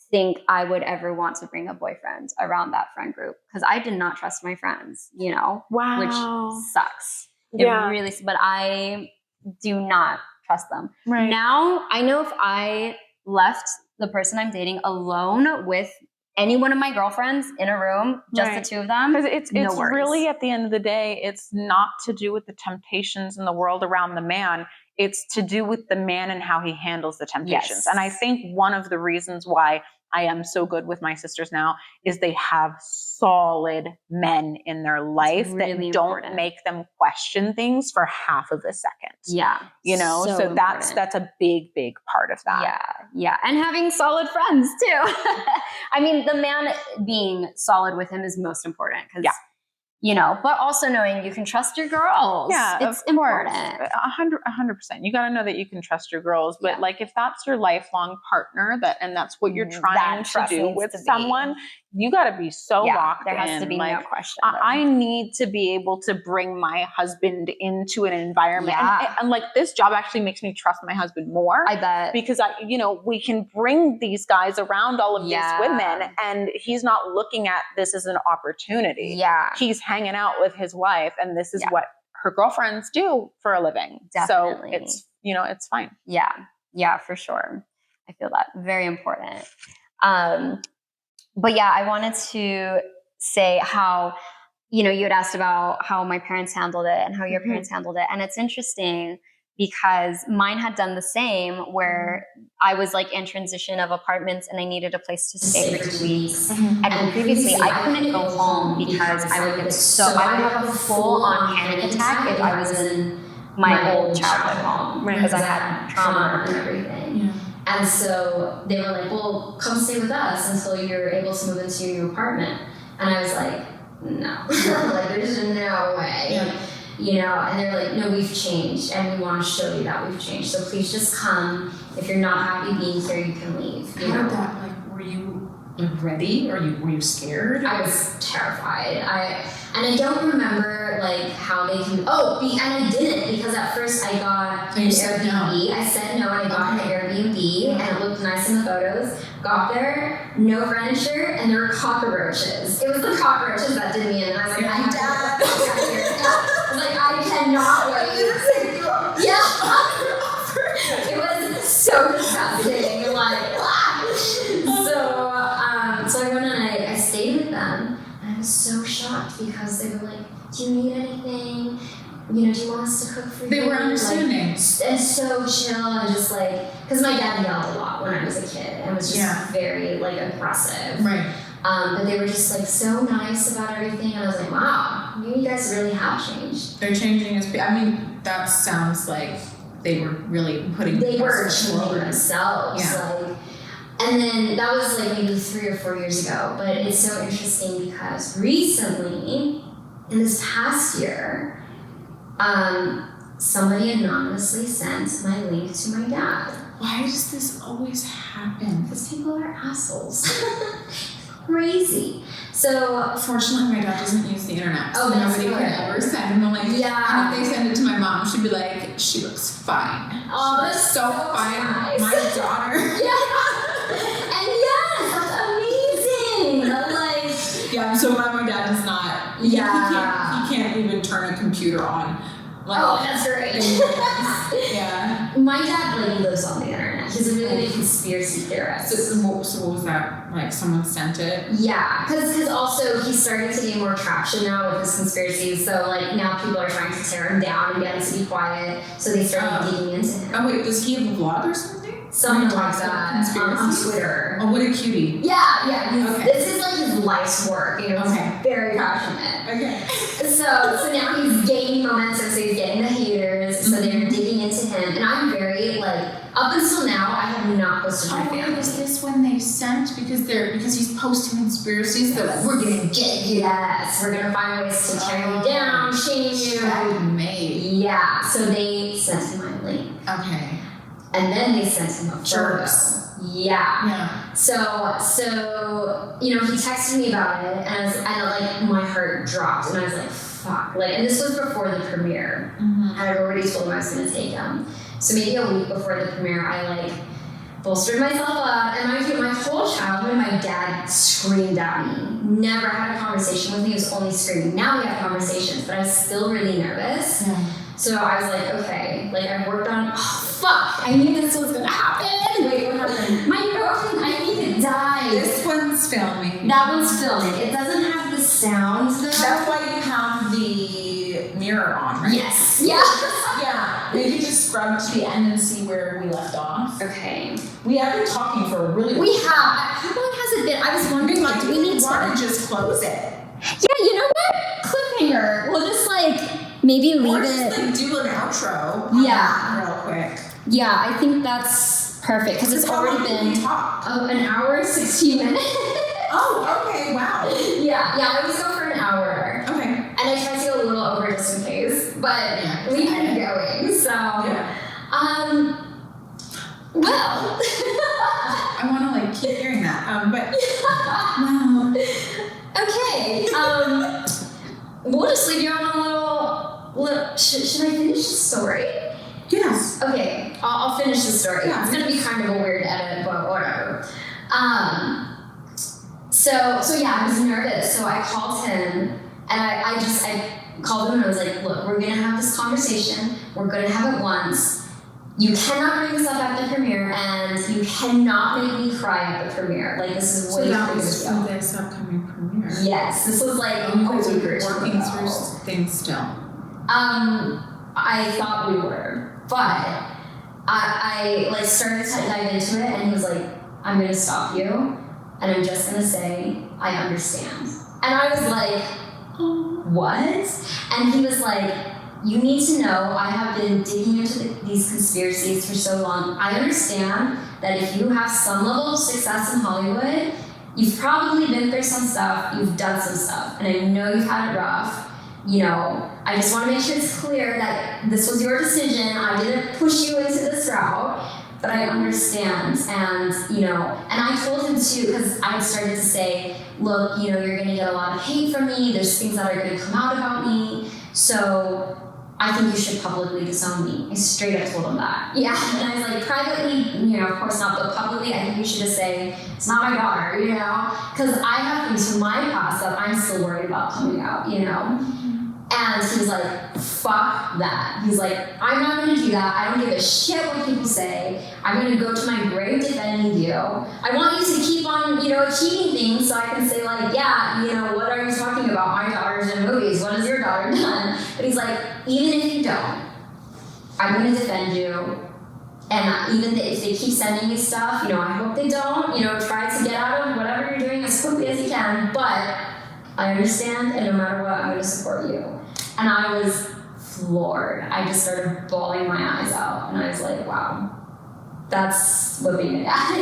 S1: think I would ever want to bring a boyfriend around that friend group because I did not trust my friends, you know,
S2: Wow.
S1: which sucks.
S2: Yeah.
S1: It really, but I do not trust them.
S2: Right.
S1: Now, I know if I left the person I'm dating alone with any one of my girlfriends in a room, just the two of them.
S2: Because it's really, at the end of the day, it's not to do with the temptations in the world around the man. It's to do with the man and how he handles the temptations.
S1: Yes.
S2: And I think one of the reasons why I am so good with my sisters now is they have solid men in their life really that don't make them question things for half of a second.
S1: Yeah.
S2: You know, so that's a big, big part of that.
S1: Yeah. Yeah. And having solid friends too. I mean, the man being solid with him is most important because, you know, but also knowing you can trust your girls.
S2: Yeah,
S1: it's important.
S2: 100%. You got to know that you can trust your girls. But like, if that's your lifelong partner, and that's what you're trying to do with someone, you got to be so locked in.
S1: There has to be no question.
S2: I need to be able to bring my husband into an environment. And like, this job actually makes me trust my husband more.
S1: I bet.
S2: Because you know, we can bring these guys around all of these women and he's not looking at this as an opportunity. Yeah. He's hanging out with his wife and this is what her girlfriends do for a living. Definitely. So it's, you know, it's fine.
S1: Yeah. Yeah, for sure. I feel that very important. But yeah, I wanted to say how, you know, you had asked about how my parents handled it and how your parents handled it. And it's interesting because mine had done the same where I was like in transition of apartments and I needed a place to stay for 2 weeks. And previously I couldn't go home because I would have a full on panic attack if I was in my old childhood home because I had trauma and everything. Yeah. And so they were like, well, come stay with us until you're able to move into your new apartment. And I was like, no. Like, there's no way. Yeah. You know, and they're like, no, we've changed and we want to show you that we've changed. So please just come. If you're not happy being here, you can leave.
S3: How did that, like, were you ready or were you scared?
S1: I was terrified. And I don't remember like how they can, and I didn't because at first I got an Airbnb. I said no and I got an Airbnb and it looked nice in the photos. Got there, no furniture, and there were cockroaches. It was the cockroaches that did me in. And I was like, I'm done. I was like, I cannot wait. Yeah. It was so disgusting. Like, so I went and I stayed with them. And I was so shocked because they were like, do you need anything? You know, do you want us to cook for you?
S3: They were understanding.
S1: Like, and so chill and just like, because my dad yelled a lot when I was a kid and was just very like aggressive.
S3: Right.
S1: But they were just like so nice about everything. And I was like, wow, you guys really have changed.
S3: They're changing as I mean, that sounds like they were really putting
S1: They were changing themselves.
S3: Yeah.
S1: Like, and then that was like maybe 3 or 4 years ago. But it's so interesting because recently, in this past year, somebody anonymously sent my link to my dad.
S3: Why does this always happen?
S1: Because people are assholes. Crazy. So
S3: fortunately, my dad doesn't use the internet, so
S1: that's
S3: nobody
S1: good.
S3: can ever send him a link.
S1: Yeah.
S3: And if they send it to my mom, she'd be like, she looks fine.
S1: Oh,
S3: she looks so fine.
S1: Nice.
S3: My daughter.
S1: Yeah.
S3: So my dad is not.
S1: Yeah.
S3: He can't even turn a computer on. Like,
S1: Oh, that's right.
S3: Yeah.
S1: My dad like lives on the internet. He's a really big conspiracy theorist.
S3: So what was that? Like someone sent it?
S1: Yeah, because also he's starting to gain more traction now with his conspiracies. So like now people are trying to tear him down and get him to be quiet. So they started digging into him.
S3: Oh wait, does he have a vlog or something?
S1: Something like that on Twitter.
S3: Oh, what a cutie.
S1: Yeah.
S3: Okay.
S1: This is like his life's work. You know, he's very passionate.
S3: Okay.
S1: So now he's gaining momentum. So he's getting the haters. So they're digging into him, and I'm very like up until now I have not posted my family.
S3: Was this when they sent because he's posting conspiracies? They're like,
S1: we're gonna get you. Yes, we're gonna find ways to tear you down, shame you. Yeah. So they sent him my link.
S3: Okay.
S1: And then they sent him a photo. Yeah. So you know, he texted me about it, and like my heart dropped, and I was like, fuck. Like, and this was before the premiere.
S3: Mm-hmm.
S1: I had already told him I was gonna take him. So maybe a week before the premiere, I like bolstered myself up, and my whole childhood, my dad screamed at me. Never had a conversation with me. He was only screaming. Now we have conversations, but I was still really nervous.
S3: Yeah.
S1: So I was like, okay, like I worked on, fuck, I knew this was gonna happen. Wait, what happened? My girlfriend, I think it died.
S3: This one's filming.
S1: That one's filming. It doesn't have the sound though.
S3: That's why you have the mirror on, right?
S1: Yes. Yeah.
S3: Yeah. Maybe just scrub to the end and see where we left off.
S1: Okay.
S3: We have been talking for a really long
S1: We
S3: time.
S1: have. How long has it been? I was wondering, like, do we need
S3: to
S1: to
S3: just close it?
S1: Yeah, you know what? Cliffhanger. We'll just like maybe leave
S3: Or
S1: it.
S3: just like do an outro.
S1: Yeah.
S3: Real quick.
S1: Yeah, I think that's perfect because it's already been an hour and 16 minutes.
S3: Oh, okay, wow.
S1: Yeah, I always go for an hour.
S3: Okay.
S1: And I try to go a little over just in case, but we've been going, so.
S3: Yeah.
S1: Well.
S3: I want to like keep hearing that, but.
S1: Wow. Okay. We'll just leave you on a little should I finish the story?
S3: Yes.
S1: Okay, I'll finish the story.
S3: Yeah.
S1: It's gonna be kind of a weird edit, but whatever. So yeah, I was nervous, so I called him, and I called him and I was like, look, we're gonna have this conversation. We're gonna have it once. You cannot bring this up at the premiere, and you cannot make me cry at the premiere. Like, this is way too big of a deal.
S3: This upcoming premiere.
S1: Yes, this was like
S3: You guys
S1: a week or
S3: are
S1: two
S3: working
S1: ago.
S3: through things still.
S1: I thought we were, but I like started to dive into it, and he was like, I'm gonna stop you, and I'm just gonna say, I understand. And I was like, what? And he was like, you need to know I have been digging into these conspiracies for so long. I understand that if you have some level of success in Hollywood, you've probably been through some stuff, you've done some stuff, and I know you've had it rough. You know, I just want to make sure it's clear that this was your decision. I didn't push you into this route, but I understand. And, you know, and I told him too, because I started to say, look, you know, you're going to get a lot of hate from me. There's things that are going to come out about me. So I think you should publicly disown me. I straight up told him that. Yeah. And I was like, privately, you know, of course not, but publicly, I think you should just say, it's not my daughter, you know? Because I have things from my past that I'm still worried about coming out, you know? And he was like, fuck that. He's like, I'm not going to do that. I don't give a shit what people say. I'm going to go to my grave defending you. I want you to keep on, you know, achieving things so I can say like, yeah, you know, what are you talking about? My daughter's in movies. What has your daughter done? But he's like, even if you don't, I'm going to defend you. And even if they keep sending me stuff, you know, I hope they don't, you know, try to get out of whatever you're doing as quickly as you can. But I understand, and no matter what, I'm going to support you. And I was floored. I just started bawling my eyes out, and I was like, wow, that's what being a dad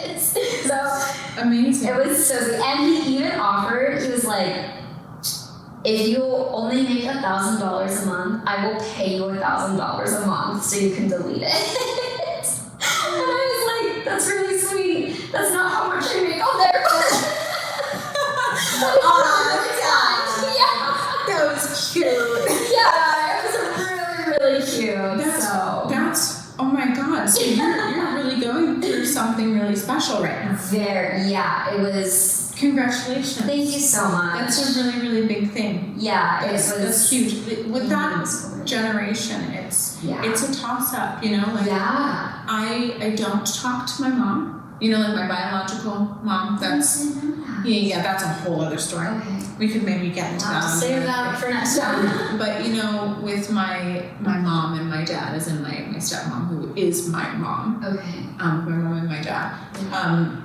S1: is. So
S3: amazing.
S1: It was so sweet. And he even offered, he was like, if you only make $1,000 a month, I will pay you $1,000 a month so you can delete it. And I was like, that's really sweet. That's not how much I make on there.
S3: That was cute.
S1: Yeah, it was really cute.
S3: That's oh my god. So you're really going through something really special right now.
S1: Yeah, it was
S3: Congratulations.
S1: Thank you so much.
S3: That's a really, really big thing.
S1: Yeah,
S3: That's huge. With that generation, it's a toss up, you know? Like, I don't talk to my mom. You know, like my biological mom. That's that's a whole other story.
S1: Okay.
S3: We could maybe get into that.
S1: Save that for next time.
S3: But you know, with my mom and my dad, as in my stepmom, who is my mom.
S1: Okay.
S3: My mom and my dad.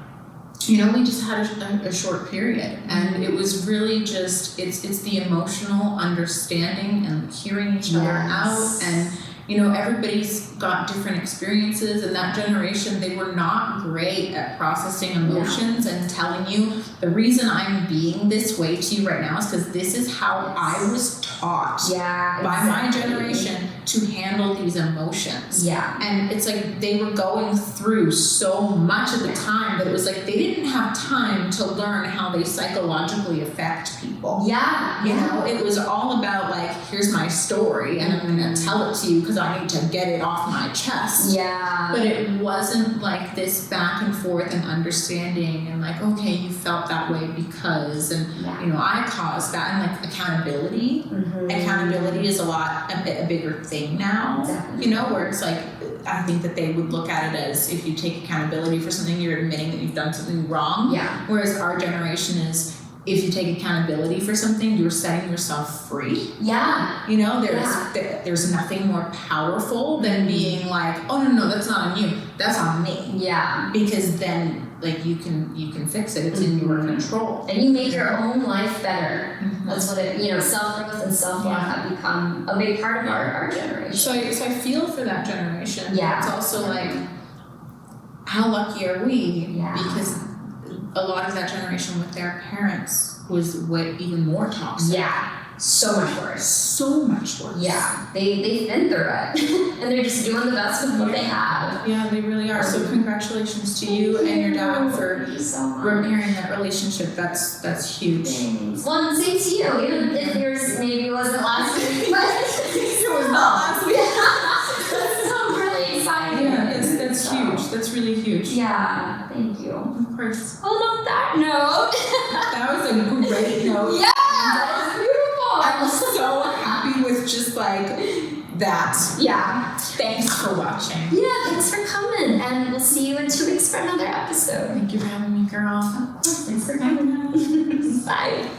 S3: You know, we just had a short period, and it was really just it's the emotional understanding and hearing each other out, and you know, everybody's got different experiences, and that generation, they were not great at processing emotions and telling you the reason I'm being this way to you right now is because this is how I was taught by my generation to handle these emotions. Yeah. And it's like they were going through so much at the time that it was like they didn't have time to learn how they psychologically affect people. Yeah. You know, it was all about like, here's my story and I'm going to tell it to you because I need to get it off my chest. Yeah. But it wasn't like this back and forth and understanding and like, okay, you felt that way because, and you know, I caused that, and like accountability. Accountability is a bigger thing now. Definitely. You know, where it's like, I think that they would look at it as if you take accountability for something, you're admitting that you've done something wrong. Yeah. Whereas our generation is, if you take accountability for something, you're setting yourself free. Yeah. You know, there's nothing more powerful than being like, oh no, that's not on you, that's on me. Yeah. Because then like you can fix it. It's in your control.
S1: And you make your own life better. That's what it, you know, self-growth and self-love have become a big part of our generation.
S3: So I feel for that generation. Yeah. It's also like, how lucky are we? Yeah. Because a lot of that generation with their parents was even more toxic. Yeah.
S1: So much worse.
S3: So much worse.
S1: Yeah. They've been through it. And they're just doing the best with what they have.
S3: Yeah, they really are. So congratulations to you and your dad for repairing that relationship. That's huge.
S1: Thanks. Well, and same to you. Even if yours maybe wasn't last week, but
S3: it was not last week.
S1: That's so really exciting.
S3: Yeah, that's huge. That's really huge.
S1: Yeah. Thank you.
S3: Of course.
S1: Well, on that note.
S3: That was a great note.
S1: Yeah. That was beautiful.
S3: I was so happy with just like that. Yeah. Thanks for watching.
S1: Yeah, thanks for coming. And we'll see you in 2 weeks for another episode.
S3: Thank you for having me, girl.
S1: Thanks for coming. Bye.